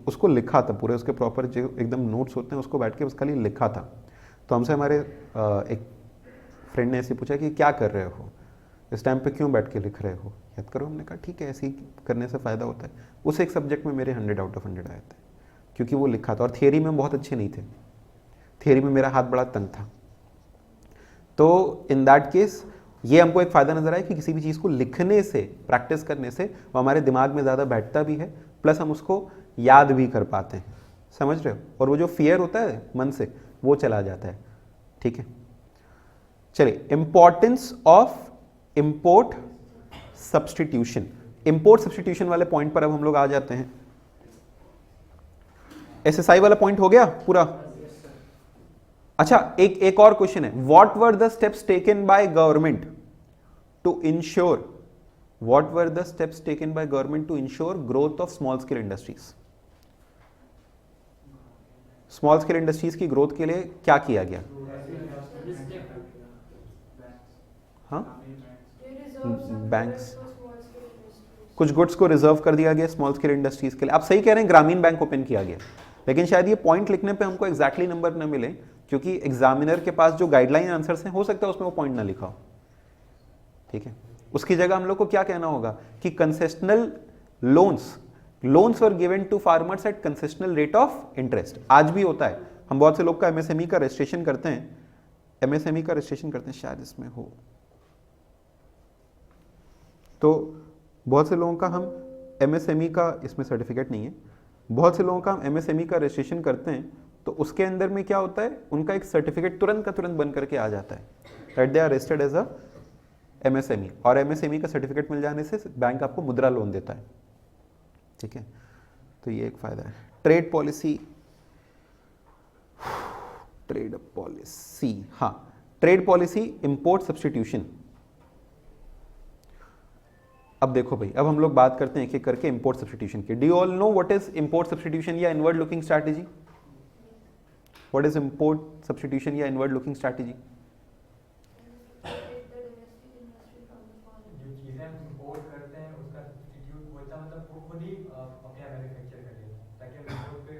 उसको लिखा था, पूरे उसके प्रॉपर जो एकदम नोट्स होते हैं उसको बैठ के उसका लिए लिखा था। तो हमसे हमारे एक फ्रेंड ने ऐसे पूछा कि क्या कर रहे हो इस टाइम पे, क्यों बैठ के लिख रहे हो, याद करो। हमने कहा ठीक है, ऐसे ही करने से फ़ायदा होता है। उस एक सब्जेक्ट में मेरे 100 आउट ऑफ 100 आए थे, क्योंकि वो लिखा था। और थियरी में बहुत अच्छे नहीं थे, थियरी में मेरा हाथ बड़ा तंग था। तो इन दैट केस ये हमको एक फ़ायदा नज़र आया कि किसी भी चीज़ को लिखने से, प्रैक्टिस करने से वो हमारे दिमाग में ज़्यादा बैठता भी है, प्लस हम उसको याद भी कर पाते हैं, समझ रहे हो। और वो जो फियर होता है मन से वो चला जाता है, ठीक है। चलिए, importance of import substitution. Import substitution वाले पॉइंट पर अब हम लोग आ जाते हैं। एसएसआई वाला पॉइंट हो गया पूरा। अच्छा, एक और क्वेश्चन है, what were the steps taken by government to ensure, what were the steps taken by government to ensure growth of small scale industries. Small scale industries की ग्रोथ के लिए क्या किया गया। हाँ, बैंक्स, कुछ गुड्स को रिजर्व कर दिया गया स्मॉल स्केल इंडस्ट्रीज के लिए। आप सही कह रहे हैं, ग्रामीण बैंक ओपन किया गया, लेकिन शायद ये पॉइंट लिखने पे हमको एग्जैक्टली नंबर न मिले, क्योंकि एग्जामिनर के पास जो गाइडलाइन आंसर्स हैं हो सकता है उसमें वो पॉइंट ना लिखा हो, ठीक है। उसकी जगह हम लोग को क्या कहना होगा कि concessional loans were given to farmers at concessional rate of interest. आज भी होता है, हम बहुत से लोग का एमएसएमई का रजिस्ट्रेशन करते हैं, एमएसएमई का रजिस्ट्रेशन करते हैं, शायद इसमें हो, तो बहुत से लोगों का हम एमएसएमई का, इसमें सर्टिफिकेट नहीं है, बहुत से लोगों का हम एमएसएमई का रजिस्ट्रेशन करते हैं, तो उसके अंदर में क्या होता है, उनका एक सर्टिफिकेट तुरंत का तुरंत बन करके आ जाता है that they are registered as a MSME. और एमएसएमई का सर्टिफिकेट मिल जाने से बैंक आपको मुद्रा लोन देता है, ठीक है। तो ये एक फायदा है। ट्रेड पॉलिसी, हाँ, ट्रेड पॉलिसी, इंपोर्ट सब्स्टिट्यूशन। अब देखो भाई, अब हम लोग बात करते हैं एक एक करके इंपोर्ट सब्स्टिट्यूशन की। Do you all know what is import substitution या inward looking strategy. What is import substitution या इनवर्ड लुकिंग स्ट्रैटेजी? जो चीज़ें हम इंपोर्ट करते हैं उसका सब्स्टिट्यूट होता मतलब वो खुद ही अपने यहाँ मैन्युफैक्चर कर लेते हैं ताकि हम इंपोर्ट पे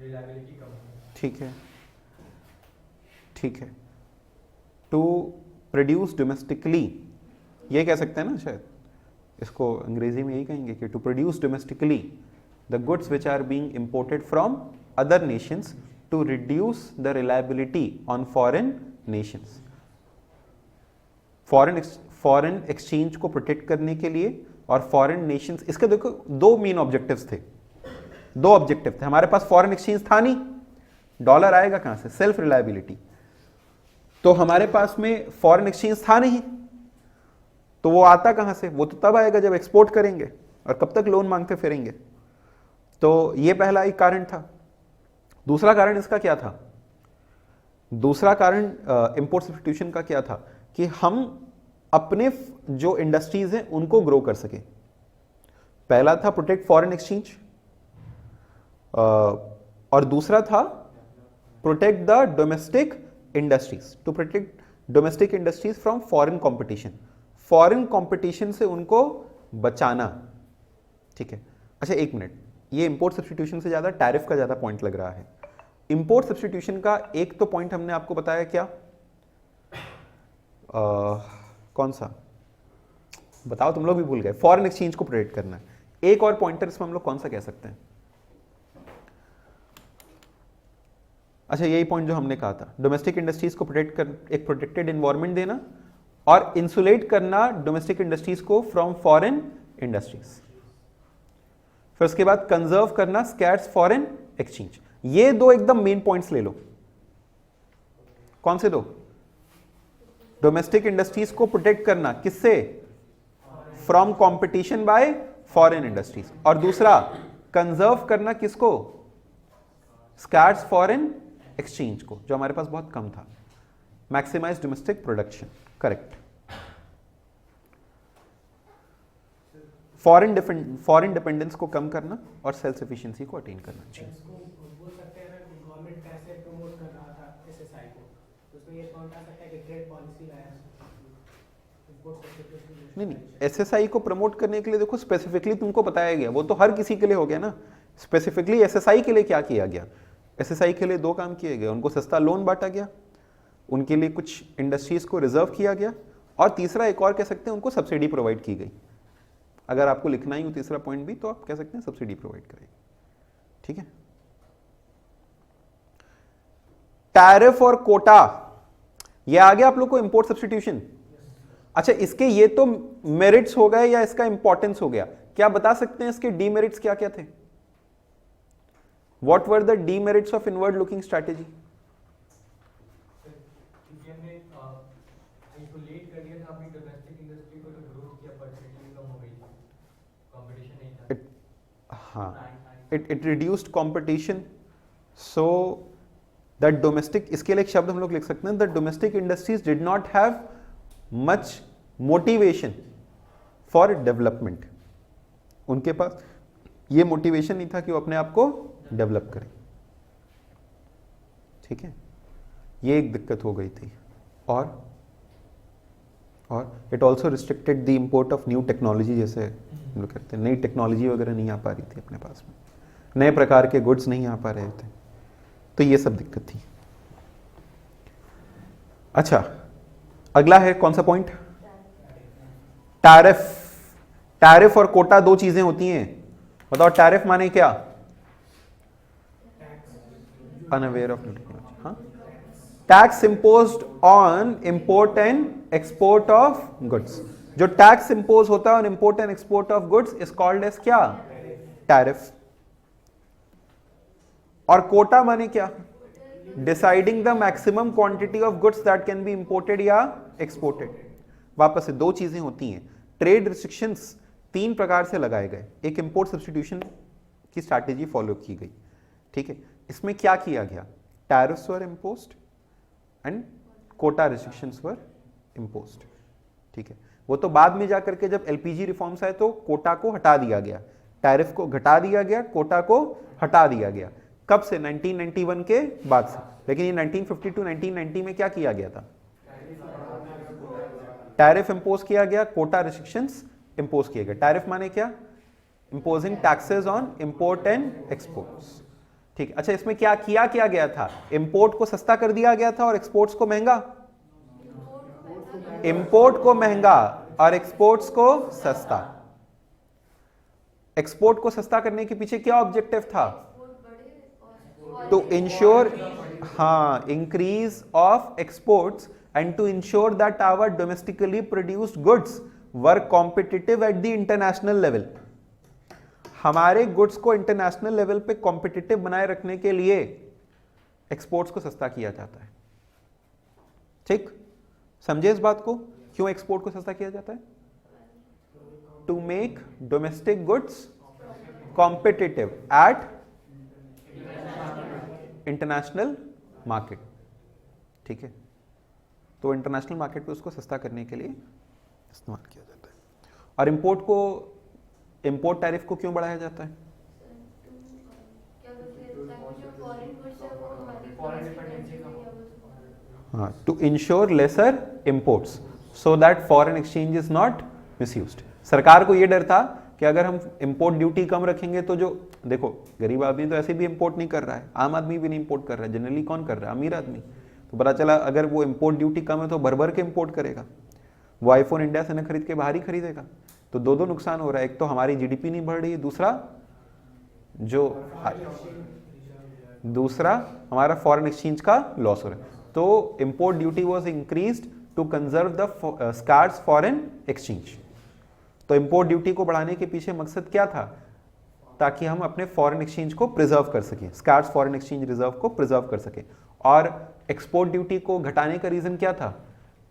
रिलायबिलिटी कम हो। ठीक है, ठीक है। टू प्रोड्यूस डोमेस्टिकली, ये कह सकते हैं ना शायद, इसको अंग्रेजी में यही कहेंगे कि to produce domestically the goods which are being imported from other nations to reduce the reliability on foreign nations. Foreign exchange को प्रोटेक्ट करने के लिए और फॉरेन नेशंस, इसके देखो दो मेन ऑब्जेक्टिव्स थे, दो ऑब्जेक्टिव थे। हमारे पास फॉरेन एक्सचेंज था नहीं, डॉलर आएगा कहां से? Self reliability. तो हमारे पास में फॉरेन एक्सचेंज था नहीं, तो वो आता कहां से? वो तो तब आएगा जब एक्सपोर्ट करेंगे, और कब तक लोन मांगते फिरेंगे। तो ये पहला एक कारण था। दूसरा कारण इसका क्या था? दूसरा कारण इंपोर्ट सब्स्टिट्यूशन का क्या था कि हम अपने जो इंडस्ट्रीज हैं उनको ग्रो कर सके। पहला था प्रोटेक्ट फॉरेन एक्सचेंज, और दूसरा था protect the domestic industries, to protect domestic industries from foreign competition, foreign competition से उनको बचाना। ठीक है, अच्छा एक मिनट, ये इंपोर्ट सब्स्टिट्यूशन से ज्यादा टैरिफ का ज्यादा पॉइंट लग रहा है। इंपोर्ट सब्स्टिट्यूशन का एक तो पॉइंट हमने आपको बताया, क्या कौन सा बताओ, तुम लोग भी भूल गए, फॉरेन एक्सचेंज को प्रोटेक्ट करना है। एक और पॉइंटर इसमें हम लोग कौन सा कह सकते हैं? अच्छा यही पॉइंट जो हमने कहा था, डोमेस्टिक इंडस्ट्रीज को प्रोटेक्ट कर, एक प्रोटेक्टेड एनवायरनमेंट देना और इंसुलेट करना डोमेस्टिक इंडस्ट्रीज को फ्रॉम फॉरेन इंडस्ट्रीज। फिर उसके बाद कंजर्व करना स्कैर्स फॉरेन एक्सचेंज। ये दो एकदम मेन पॉइंट्स ले लो। कौन से दो? डोमेस्टिक इंडस्ट्रीज को प्रोटेक्ट करना किससे? From competition bye foreign industries, और दूसरा कंजर्व करना किसको? स्कैर्स फॉरेन एक्सचेंज को, जो हमारे पास बहुत कम था। Maximise domestic production, correct. Foreign dependence को कम करना और सेल्फ सफिशिएंसी को अटेन करना चाहिए। बोल सकते हैं ना, गवर्नमेंट कैसे प्रमोट कर रहा था एसएसआई को, तो उसमें ये पॉइंट आ सकता है कि ट्रेड पॉलिसी लाया। नहीं, एसएसआई को प्रमोट करने के लिए देखो स्पेसिफिकली तुमको बताया गया, वो तो हर किसी के लिए हो गया ना। स्पेसिफिकली एसएसआई के लिए क्या किया गया? एसएसआई के लिए दो काम किए गए, उनको सस्ता लोन बांटा गया, उनके लिए कुछ इंडस्ट्रीज को रिजर्व किया गया, और तीसरा एक और कह सकते हैं उनको सब्सिडी प्रोवाइड की गई। अगर आपको लिखना ही हो तीसरा पॉइंट भी, तो आप कह सकते हैं सब्सिडी प्रोवाइड करेगी। ठीक है, टैरिफ और कोटा, ये आ गया आप लोग को इंपोर्ट सब्स्टिट्यूशन। अच्छा, इसके ये तो मेरिट्स हो गए या इसका इंपॉर्टेंस हो गया। क्या बता सकते हैं इसके डीमेरिट्स क्या क्या थे? What were the demerits of inward looking strategy? क्योंकि हमने आइसोलेट कर दिया था अपनी डोमेस्टिक इंडस्ट्री को, तो ग्रोथ की अपॉर्चुनिटी कम हो गई थी, कंपटीशन नहीं था। हाँ, it reduced competition, so that domestic, इसके लिए एक शब्द हम लोग लिख सकते हैं, the domestic industries did not have much motivation for development. उनके पास ये मोटिवेशन नहीं था कि वो अपने आप को डेवलप करें। ठीक है, ये एक दिक्कत हो गई थी। और it also restricted the import of new technology, जैसे हम लोग कहते हैं नई टेक्नोलॉजी वगैरह नहीं आ पा रही थी अपने पास में, नए प्रकार के गुड्स नहीं आ पा रहे थे, तो ये सब दिक्कत थी। अच्छा, अगला है कौन सा पॉइंट? टैरिफ। टैरिफ और कोटा दो चीजें होती हैं, बताओ टैरिफ माने क्या? Unaware of new technology. हाँ, tax imposed on import and export of goods. जो टैक्स इंपोज होता है on import and export of goods is called as क्या? टैरिफ। और कोटा माने क्या? Deciding the maximum quantity of goods that can be imported या exported. वापस से दो चीजें होती हैं। ट्रेड रिस्ट्रिक्शंस तीन प्रकार से लगाए गए, एक इंपोर्ट सब्स्टिट्यूशन की स्ट्रैटेजी फॉलो की गई। ठीक है, इसमें क्या किया गया? Tariffs were imposed and quota restrictions were imposed. ठीक है, वो तो बाद में जाकर के जब एलपीजी रिफॉर्म्स आए तो कोटा को हटा दिया गया, टैरिफ को घटा दिया गया, कोटा को हटा दिया गया। कब से? 1991 के बाद से। लेकिन ये 1952 1990 में क्या किया गया था? टैरिफ इंपोज किया गया, कोटा रिस्ट्रिक्शंस इंपोज किया गया। टैरिफ माने क्या? Imposing taxes on import and exports. ठीक, अच्छा इसमें क्या किया गया था? इंपोर्ट को सस्ता कर दिया गया था और एक्सपोर्ट्स को महंगा। इंपोर्ट को महंगा और एक्सपोर्ट्स को सस्ता। एक्सपोर्ट को सस्ता करने के पीछे क्या ऑब्जेक्टिव था? टू इंश्योर, हाँ, increase of exports and to ensure that our domestically produced goods were competitive at the international level. हमारे गुड्स को इंटरनेशनल लेवल पे कॉम्पिटिटिव बनाए रखने के लिए एक्सपोर्ट्स को सस्ता किया जाता है। ठीक, समझे इस बात को? क्यों एक्सपोर्ट को सस्ता किया जाता है? To make domestic goods competitive at international market. ठीक है, तो इंटरनेशनल मार्केट पे उसको सस्ता करने के लिए इस्तेमाल किया जाता है। और इंपोर्ट टैरिफ को क्यों बढ़ाया जाता है? हाँ, to ensure lesser imports so that foreign exchange is not misused. सरकार को यह डर था कि अगर हम इंपोर्ट ड्यूटी कम रखेंगे तो जो, देखो गरीब आदमी तो ऐसे भी इंपोर्ट नहीं कर रहा है, आम आदमी भी नहीं इंपोर्ट कर रहा है, जनरली कौन कर रहा है? अमीर आदमी। तो पता चला अगर वो इंपोर्ट ड्यूटी कम है तो भर भर के इंपोर्ट करेगा, वो आईफोन इंडिया से न खरीद के बाहर ही खरीदेगा। तो दो नुकसान हो रहा है, एक तो हमारी जीडीपी नहीं बढ़ रही है, दूसरा हमारा फॉरेन एक्सचेंज का लॉस हो रहा है। तो import duty was increased to conserve the scarce foreign exchange. तो इंपोर्ट ड्यूटी को बढ़ाने के पीछे मकसद क्या था? ताकि हम अपने फॉरेन एक्सचेंज को प्रिजर्व कर सकें, स्कार्स फॉरेन एक्सचेंज रिजर्व को प्रिजर्व कर सकें। और एक्सपोर्ट ड्यूटी को घटाने का रीजन क्या था?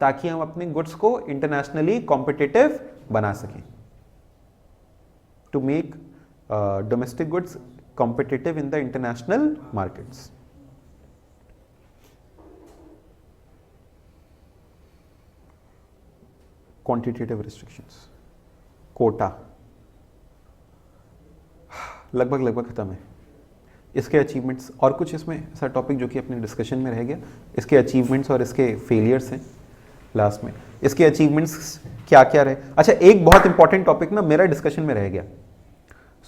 ताकि हम अपने गुड्स को इंटरनेशनली कॉम्पिटिटिव बना सकें, to make domestic goods competitive in the international markets. Quantitative restrictions, quota लगभग खत्म है। इसके अचीवमेंट्स और कुछ इसमें ऐसा टॉपिक जो कि अपने डिस्कशन में रह गया, इसके अचीवमेंट्स और इसके फेलियर्स हैं लास्ट में। इसके अचीवमेंट्स क्या क्या रहे? अच्छा, एक बहुत इंपॉर्टेंट टॉपिक ना मेरा डिस्कशन में रह गया,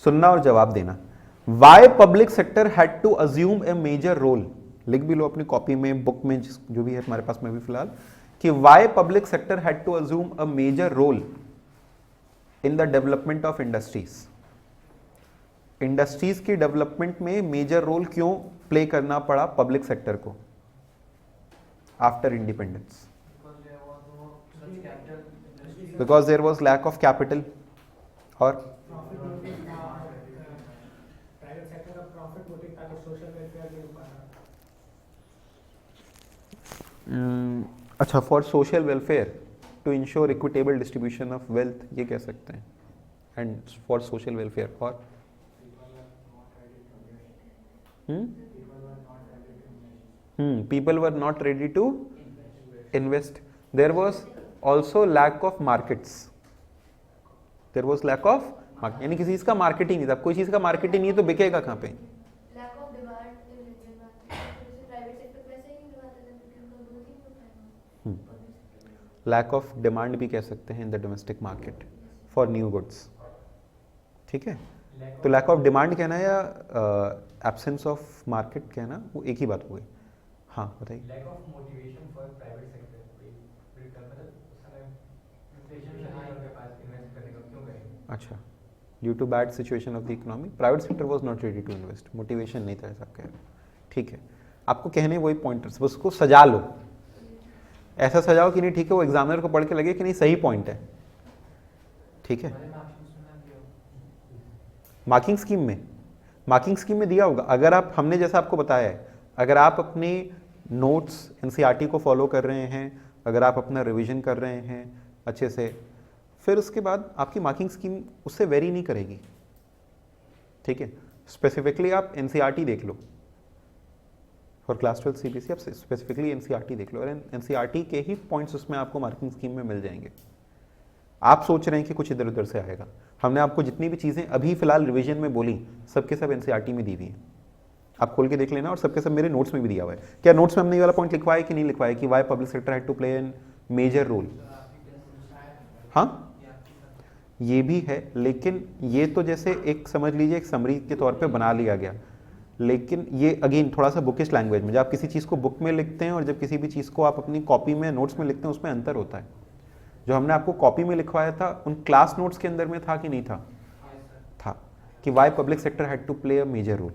सुनना और जवाब देना। Why public sector had to assume a major role, लिख भी लो अपनी कॉपी में, बुक में, जो भी है तुम्हारे पास में भी फिलहाल, कि why public sector had to assume a major role in the development of industries. Industries की डेवलपमेंट में मेजर रोल क्यों प्ले करना पड़ा पब्लिक सेक्टर को after independence? Because there was lack of capital और प्राइवेट सेक्टर का profit motive ताकि social welfare नहीं हो पा रहा। अच्छा, for social welfare, to ensure equitable distribution of wealth, ये कह सकते हैं। And for social welfare for people were not ready to invest. There was also lack of markets. There was lack of market, यानी किसी चीज का market ही नहीं था। कोई चीज का मार्केट ही नहीं है तो बिकेगा कहाँ पे? Lack of demand private sector पैसे ही नहीं लगाते थे क्योंकि उनका ग्रोथ ही नहीं होता है। लैक ऑफ डिमांड भी कह सकते हैं in the domestic market for new goods. ठीक है, तो लैक ऑफ डिमांड कहना है या एब्सेंस ऑफ मार्केट कहना, वो एक ही बात हो गई। हाँ बताइए। Lack of motivation for private sector, मतलब उस समय इन्फ्लेशन नहीं है उनके पास इन्वेस्ट करने का, क्यों करें? अच्छा, due to bad situation of the economy private sector was not ready to invest, motivation नहीं था ऐसा कह रहे। ठीक है, आपको कहने वही पॉइंटर्स, बस उसको सजा लो, ऐसा सजाओ कि नहीं ठीक है वो एग्जामिनर को पढ़ के लगे कि नहीं सही पॉइंट है। ठीक है, मार्किंग स्कीम में दिया होगा। अगर आप, हमने जैसा आपको बताया है, अगर आप अपनी नोट्स एनसीईआरटी को फॉलो कर रहे हैं, अगर आप अपना रिवीजन कर रहे हैं अच्छे से, फिर उसके बाद आपकी मार्किंग स्कीम उससे वेरी नहीं करेगी। ठीक है, स्पेसिफिकली आप एनसीईआरटी देख लो फॉर क्लास 12 सीबीएसई, आप स्पेसिफिकली एनसीईआरटी देख लो और एनसीईआरटी के ही पॉइंट्स उसमें आपको मार्किंग स्कीम में मिल जाएंगे। आप सोच रहे हैं कि कुछ इधर उधर से आएगा, हमने आपको जितनी भी चीज़ें अभी फिलहाल रिवीजन में बोली सबके सब एनसीईआरटी में दी हुई हैं। आप खोल के देख लेना, और सबके सब मेरे नोट्स में भी दिया हुआ है। क्या नोट्स में हमने ये वाला पॉइंट लिखवाया कि नहीं लिखवाया कि why public sector had to play an major role? हाँ, ये भी है, लेकिन ये तो जैसे एक समझ लीजिए एक समरी के तौर पे बना लिया गया, लेकिन ये अगेन थोड़ा सा बुकिश लैंग्वेज में, जब आप किसी चीज़ को बुक में लिखते हैं और जब किसी भी चीज़ को आप अपनी कॉपी में नोट्स में लिखते हैं उसमें अंतर होता है। जो हमने आपको कॉपी में लिखवाया था उन क्लास नोट्स के अंदर में था कि नहीं था? था कि why public sector had to play a major role.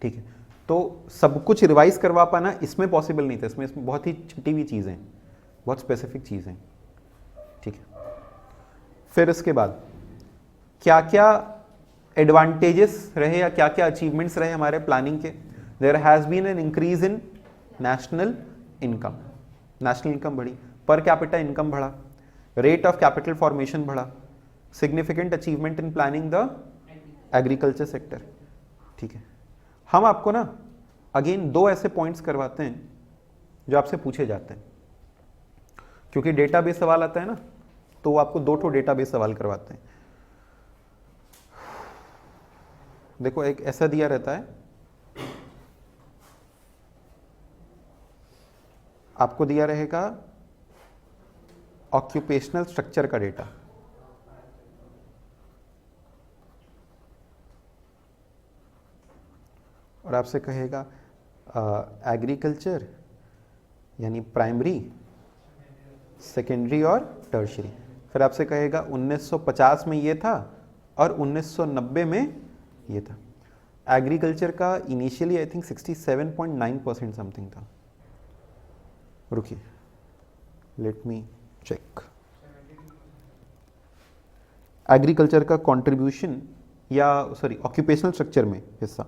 ठीक है, तो सब कुछ रिवाइज करवा पाना इसमें पॉसिबल नहीं था, इसमें बहुत ही छिटी हुई चीज़ें, बहुत स्पेसिफिक चीज़ें। ठीक है, फिर इसके बाद क्या क्या एडवांटेजेस रहे या क्या क्या अचीवमेंट्स रहे हमारे प्लानिंग के? There has been an increase in national income, national income बढ़ी, पर कैपिटा इनकम बढ़ा, रेट ऑफ कैपिटल फॉर्मेशन बढ़ा, significant achievement in planning the agriculture sector. ठीक है, हम आपको ना अगेन 2 ऐसे पॉइंट्स करवाते हैं जो आपसे पूछे जाते हैं, क्योंकि डेटाबेस सवाल आता है ना, तो वो आपको 2 डेटाबेस सवाल करवाते हैं। देखो, एक ऐसा दिया रहता है, आपको दिया रहेगा ऑक्यूपेशनल स्ट्रक्चर का डेटा, और आपसे कहेगा एग्रीकल्चर यानी प्राइमरी, सेकेंडरी और टर्शरी। फिर आपसे कहेगा 1950 में ये था और 1990 में ये था। एग्रीकल्चर का इनिशियली आई थिंक 67.9% समथिंग था। रुकिए, लेट मी चेक। एग्रीकल्चर का कंट्रीब्यूशन या सॉरी ऑक्यूपेशनल स्ट्रक्चर में हिस्सा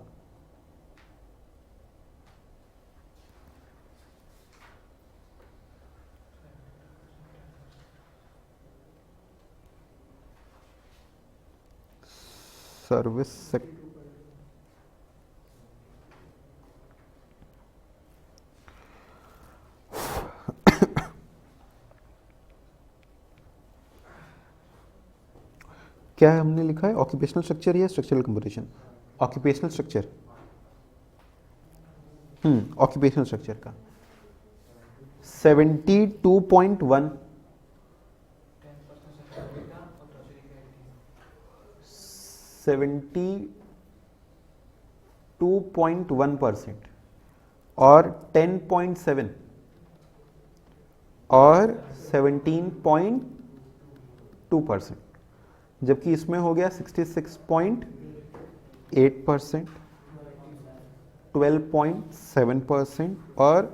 सर्विस सेक्टर, क्या है हमने लिखा है ऑक्यूपेशनल स्ट्रक्चर या structural composition? Occupational structure, occupational structure का 72.1 72.1% और 10.7 और 17.2%, जबकि इसमें हो गया 66.8%, 12.7% और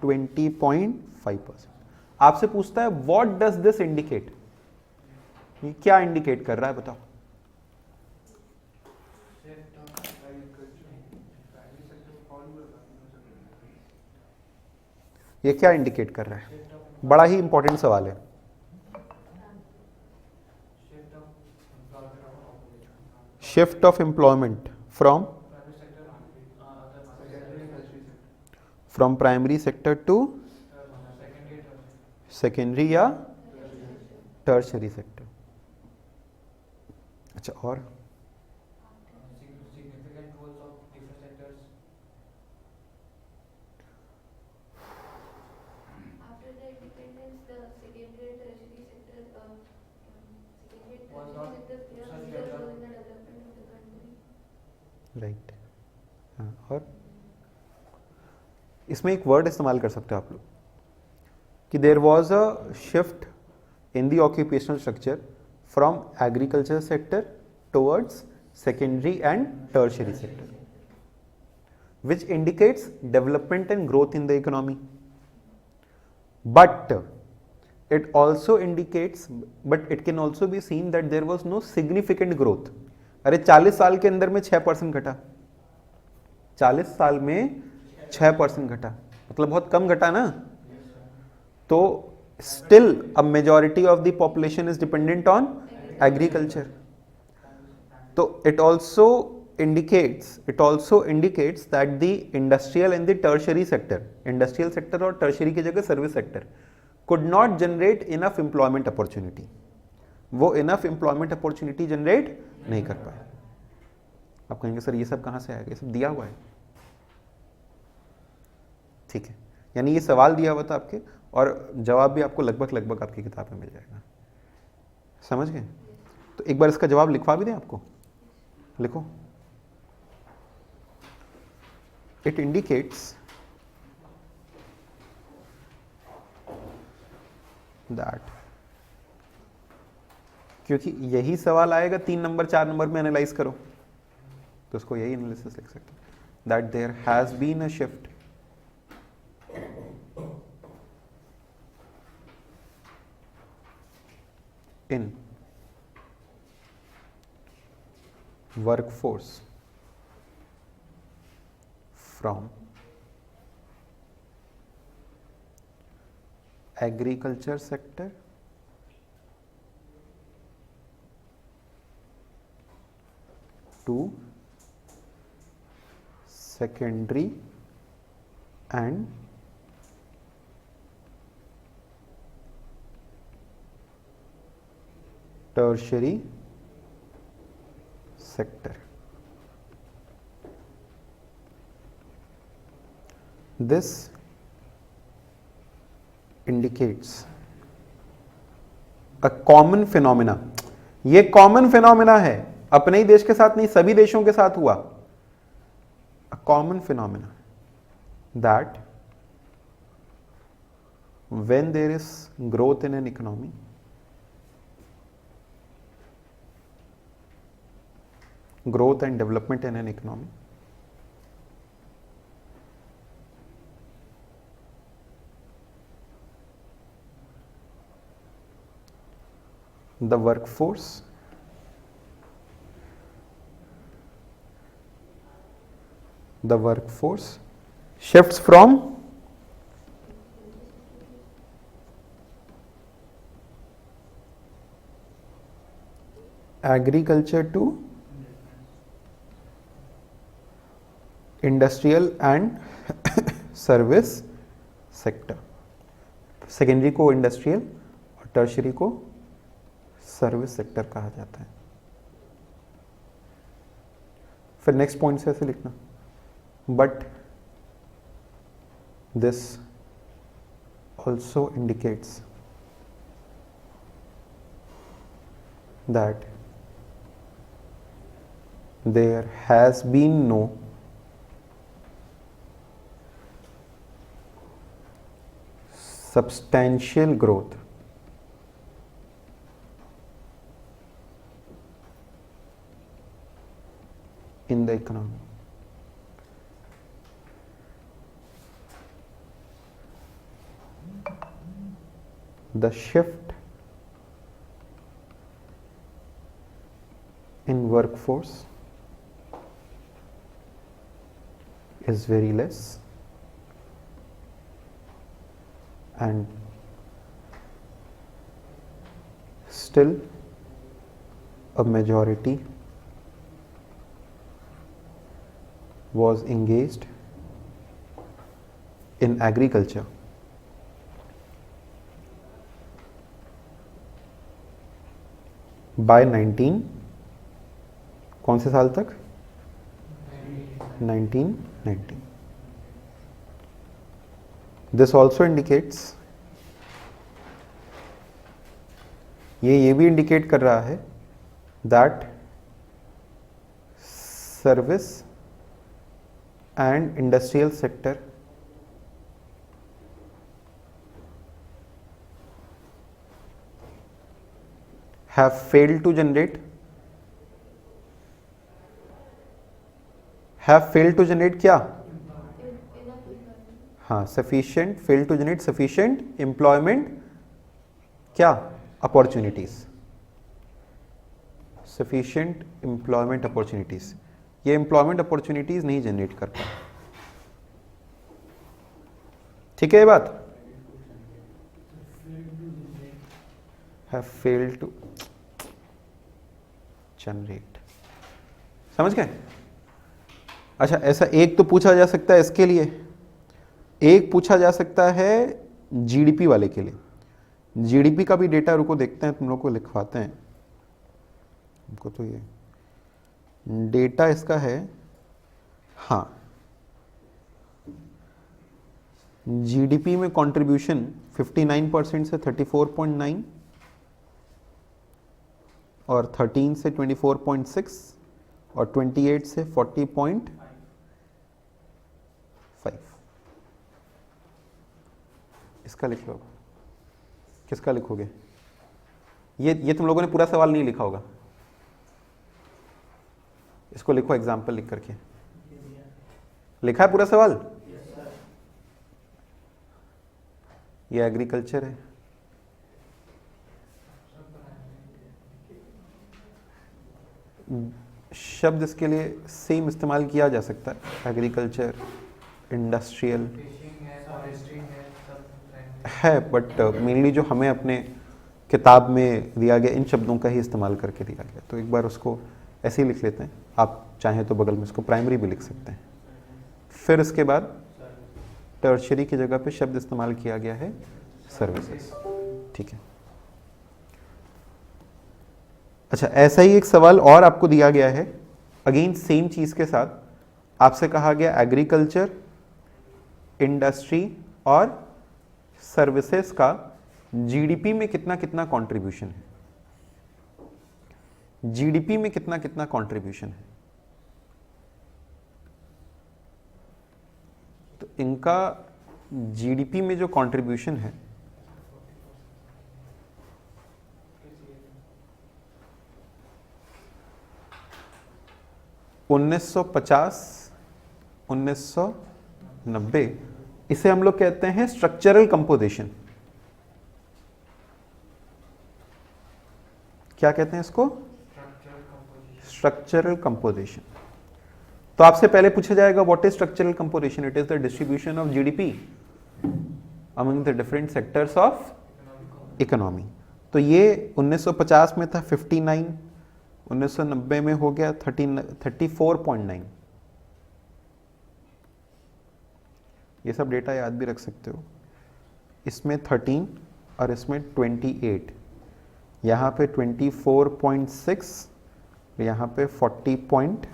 20.5%। आपसे पूछता है व्हाट डज दिस इंडिकेट, ये क्या इंडिकेट कर रहा है बताओ? ये क्या इंडिकेट कर रहा है? बड़ा ही इंपॉर्टेंट सवाल है। Shift of employment from primary sector to secondary या टर्शरी सेक्टर। अच्छा, और राइट, हाँ, और इसमें एक वर्ड इस्तेमाल कर सकते हो आप लोग कि there was a shift in the occupational structure from agriculture sector towards secondary and tertiary sector, which indicates development and growth in the economy, but it also indicates, but it can also be seen that there was no significant growth. अरे 40 साल के अंदर में 6% घटा, 40 साल में 6% घटा, मतलब बहुत कम घटा ना। तो still a majority of the population is dependent on agriculture. तो it also indicates that the industrial and the tertiary sector, industrial sector और tertiary की जगह service sector could not generate enough employment opportunity, वो enough employment opportunity generate नहीं कर पाए। आप कहेंगे सर ये सब कहाँ से आएगा, ये सब दिया हुआ है, ठीक है। यानी ये सवाल दिया हुआ था आपके, और जवाब भी आपको लगभग लगभग आपकी किताब में मिल जाएगा, समझ गए। तो एक बार इसका जवाब लिखवा भी दें आपको, लिखो। इट इंडिकेट्स दैट, क्योंकि यही सवाल आएगा 3 नंबर 4 नंबर में, एनालाइज करो, तो उसको यही एनालिसिस लिख सकते हैं, that there has been a shift in workforce from agriculture sector to secondary and tertiary sector. This indicates a common phenomena. ये कॉमन फिनोमिना है, अपने ही देश के साथ नहीं, सभी देशों के साथ हुआ। A common phenomena that when there is growth in an economy, growth and development in an economy, the workforce shifts from agriculture to industrial and service sector. Secondary को इंडस्ट्रियल और टर्शरी को सर्विस सेक्टर कहा जाता है। फिर next point से ऐसे लिखना, but this also indicates that there has been no substantial growth in the economy. The shift in workforce is very less, and still a majority was engaged in agriculture. By 19 कौन से साल तक? 1990. This also indicates, ये भी indicate कर रहा है that service and industrial sector have failed to generate क्या? हाँ, sufficient, failed to generate sufficient employment क्या? Opportunities, sufficient employment opportunities। ये employment opportunities नहीं generate कर पाए। ठीक है ये बात? have failed to generate, समझ गए? अच्छा, ऐसा एक तो पूछा जा सकता है इसके लिए, एक पूछा जा सकता है जीडीपी वाले के लिए। जीडीपी का भी डेटा रुको देखते हैं, तुम लोग को लिखवाते हैं। हमको तो ये डेटा इसका है, हाँ, जीडीपी में कंट्रीब्यूशन 59% से 34.9 और 13 से 24.6 और 28 से 40.5। इसका लिख लो। किसका लिखोगे? ये तुम लोगों ने पूरा सवाल नहीं लिखा होगा, इसको लिखो एग्जाम्पल लिख करके। लिखा है पूरा सवाल? ये एग्रीकल्चर है, शब्द इसके लिए सेम इस्तेमाल किया जा सकता है, एग्रीकल्चर, इंडस्ट्रियल है, बट मेनली जो हमें अपने किताब में दिया गया इन शब्दों का ही इस्तेमाल करके दिया गया, तो एक बार उसको ऐसे ही लिख लेते हैं। आप चाहें तो बगल में इसको प्राइमरी भी लिख सकते हैं। फिर इसके बाद टर्शरी की जगह पे शब्द इस्तेमाल किया गया है सर्विसेज, ठीक है। अच्छा, ऐसा ही एक सवाल और आपको दिया गया है, अगेन सेम चीज के साथ आपसे कहा गया एग्रीकल्चर, इंडस्ट्री और सर्विसेज का जीडीपी में कितना कितना कंट्रीब्यूशन है, जीडीपी में कितना कितना कंट्रीब्यूशन है। तो इनका जीडीपी में जो कंट्रीब्यूशन है 1950, 1990, इसे हम लोग कहते हैं स्ट्रक्चरल कंपोजिशन। क्या कहते हैं इसको? Structural composition. तो आपसे पहले पूछा जाएगा what is structural composition? It is the distribution of GDP among the different sectors of economy. तो ये 1950 में था 59, 1990 में हो गया 34.9। ये सब डेटा याद भी रख सकते हो। इसमें 13 और इसमें 28, यहाँ पे 24.6, यहाँ पे 40.5।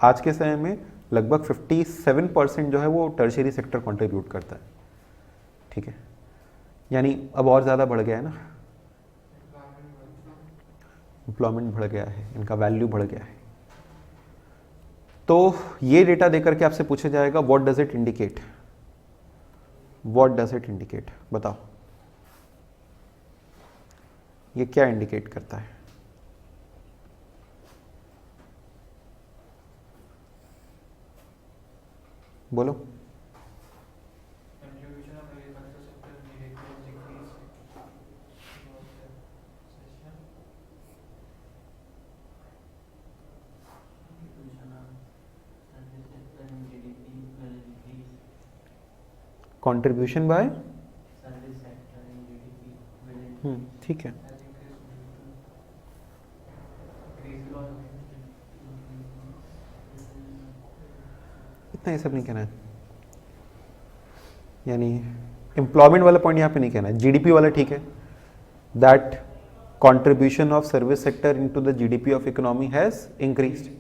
आज के समय में लगभग 57% जो है वो टर्शियरी सेक्टर कंट्रीब्यूट करता है, ठीक है। यानी अब और ज़्यादा बढ़ गया है ना, एम्प्लॉयमेंट बढ़ गया है, इनका वैल्यू बढ़ गया है। तो ये डेटा देकर के आपसे पूछा जाएगा what does it indicate, what does it indicate, बताओ ये क्या इंडिकेट करता है? बोलो। कंट्रीब्यूशन बाय, ठीक है। इतना ये सब नहीं कहना है, यानी एम्प्लॉयमेंट वाला पॉइंट यहाँ पे नहीं कहना है, जीडीपी वाला ठीक है। That contribution of service sector into the GDP of economy has increased.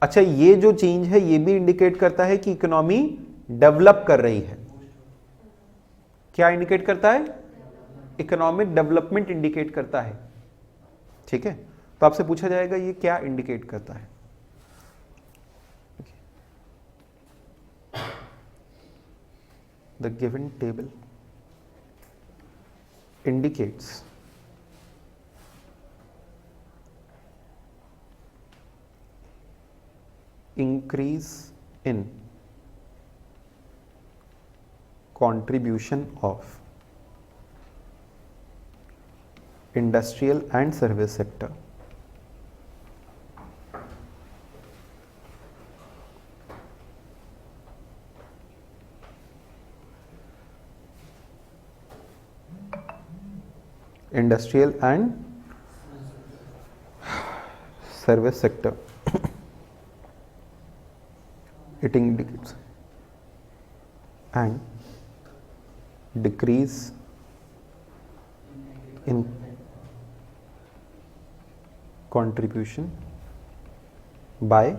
अच्छा, ये जो चेंज है ये भी इंडिकेट करता है कि इकोनॉमी डेवलप कर रही है। क्या इंडिकेट करता है? इकोनॉमिक डेवलपमेंट इंडिकेट करता है, ठीक है। तो आपसे पूछा जाएगा ये क्या इंडिकेट करता है? The given table indicates increase in contribution of industrial and service sector industrial and service sector. It indicates and decrease in contribution by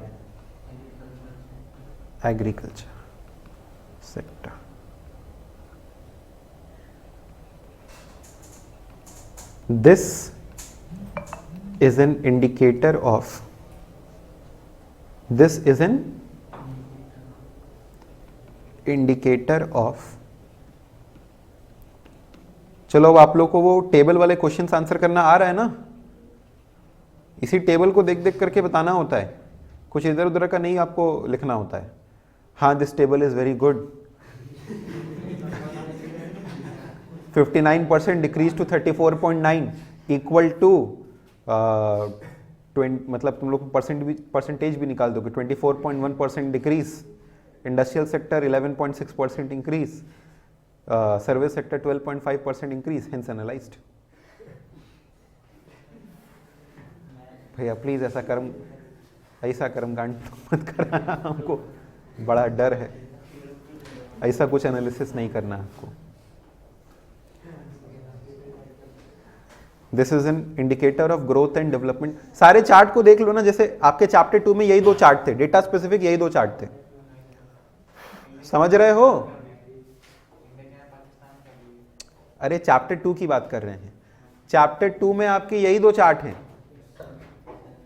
agriculture sector. This is an indicator of चलो अब आप लोग को वो table वाले questions answer करना आ रहा है ना? इसी टेबल को देख देख करके बताना होता है, कुछ इधर उधर का नहीं आपको लिखना होता है. हाँ, this table is very good. 59% decrease to 34.9 equal to मतलब तुम लोग परसेंटेज भी निकाल दोगे. 24.1% decrease, industrial sector 11.6% increase, service sector 12.5% increase, hence analysed. भैया प्लीज ऐसा कर्मकांड मत कराना हमको, बड़ा डर है. ऐसा कुछ एनालिसिस नहीं करना आपको. This is an indicator of growth and development. सारे चार्ट को देख लो ना, जैसे आपके चैप्टर 2 में यही 2 चार्ट थे, डेटा स्पेसिफिक यही 2 चार्ट थे. समझ रहे हो? अरे चैप्टर 2 की बात कर रहे हैं. चैप्टर 2 में आपके यही 2 चार्ट हैं.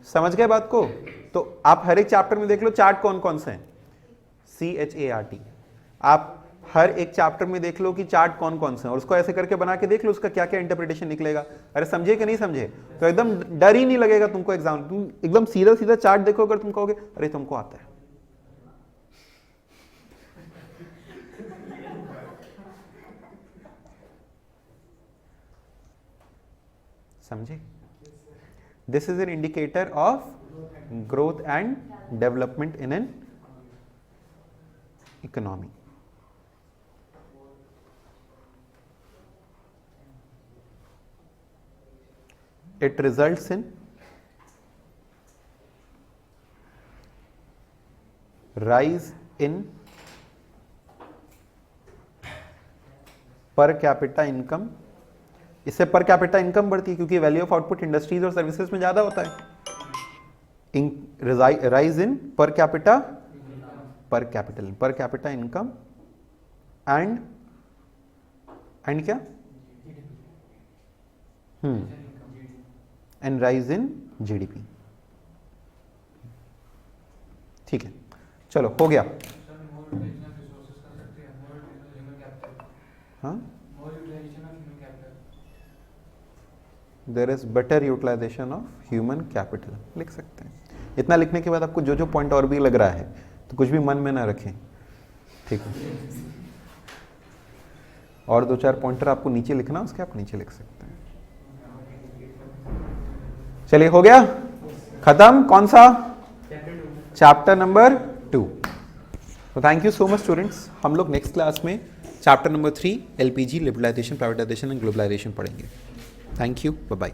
समझ गए बात को? तो आप हर एक चैप्टर में देख लो चार्ट कौन कौन से हैं. CHART. आप हर एक चैप्टर में देख लो कि चार्ट कौन कौन से हैं और उसको ऐसे करके बना के देख लो उसका क्या क्या इंटरप्रिटेशन निकलेगा. अरे समझे कि नहीं समझे? तो एकदम डर ही नहीं लगेगा तुमको एग्जाम. तुम एकदम सीधा सीधा चार्ट देखो, अगर तुम कहोगे अरे तुमको आता है. समझे? This is an indicator of growth and development in an economy. It results in rise in per capita income. इससे पर कैपिटा इनकम बढ़ती है क्योंकि वैल्यू ऑफ आउटपुट इंडस्ट्रीज और सर्विसेज में ज्यादा होता है. Rise in per capita income and क्या? And rise in GDP. ठीक है, चलो हो गया. हाँ, there is better utilisation of human capital लिख सकते हैं. इतना लिखने के बाद आपको जो जो पॉइंट और भी लग रहा है तो कुछ भी मन में ना रखें. ठीक है, और 2-4 पॉइंटर आपको नीचे लिखना, उसके आप नीचे लिख सकते हैं. चलिए हो गया, खत्म. कौन सा? Chapter number 2. तो thank you so much students. हम लोग नेक्स्ट क्लास में chapter number 3 LPG liberalisation, privatisation and globalisation पढ़ेंगे. Thank you, bye bye.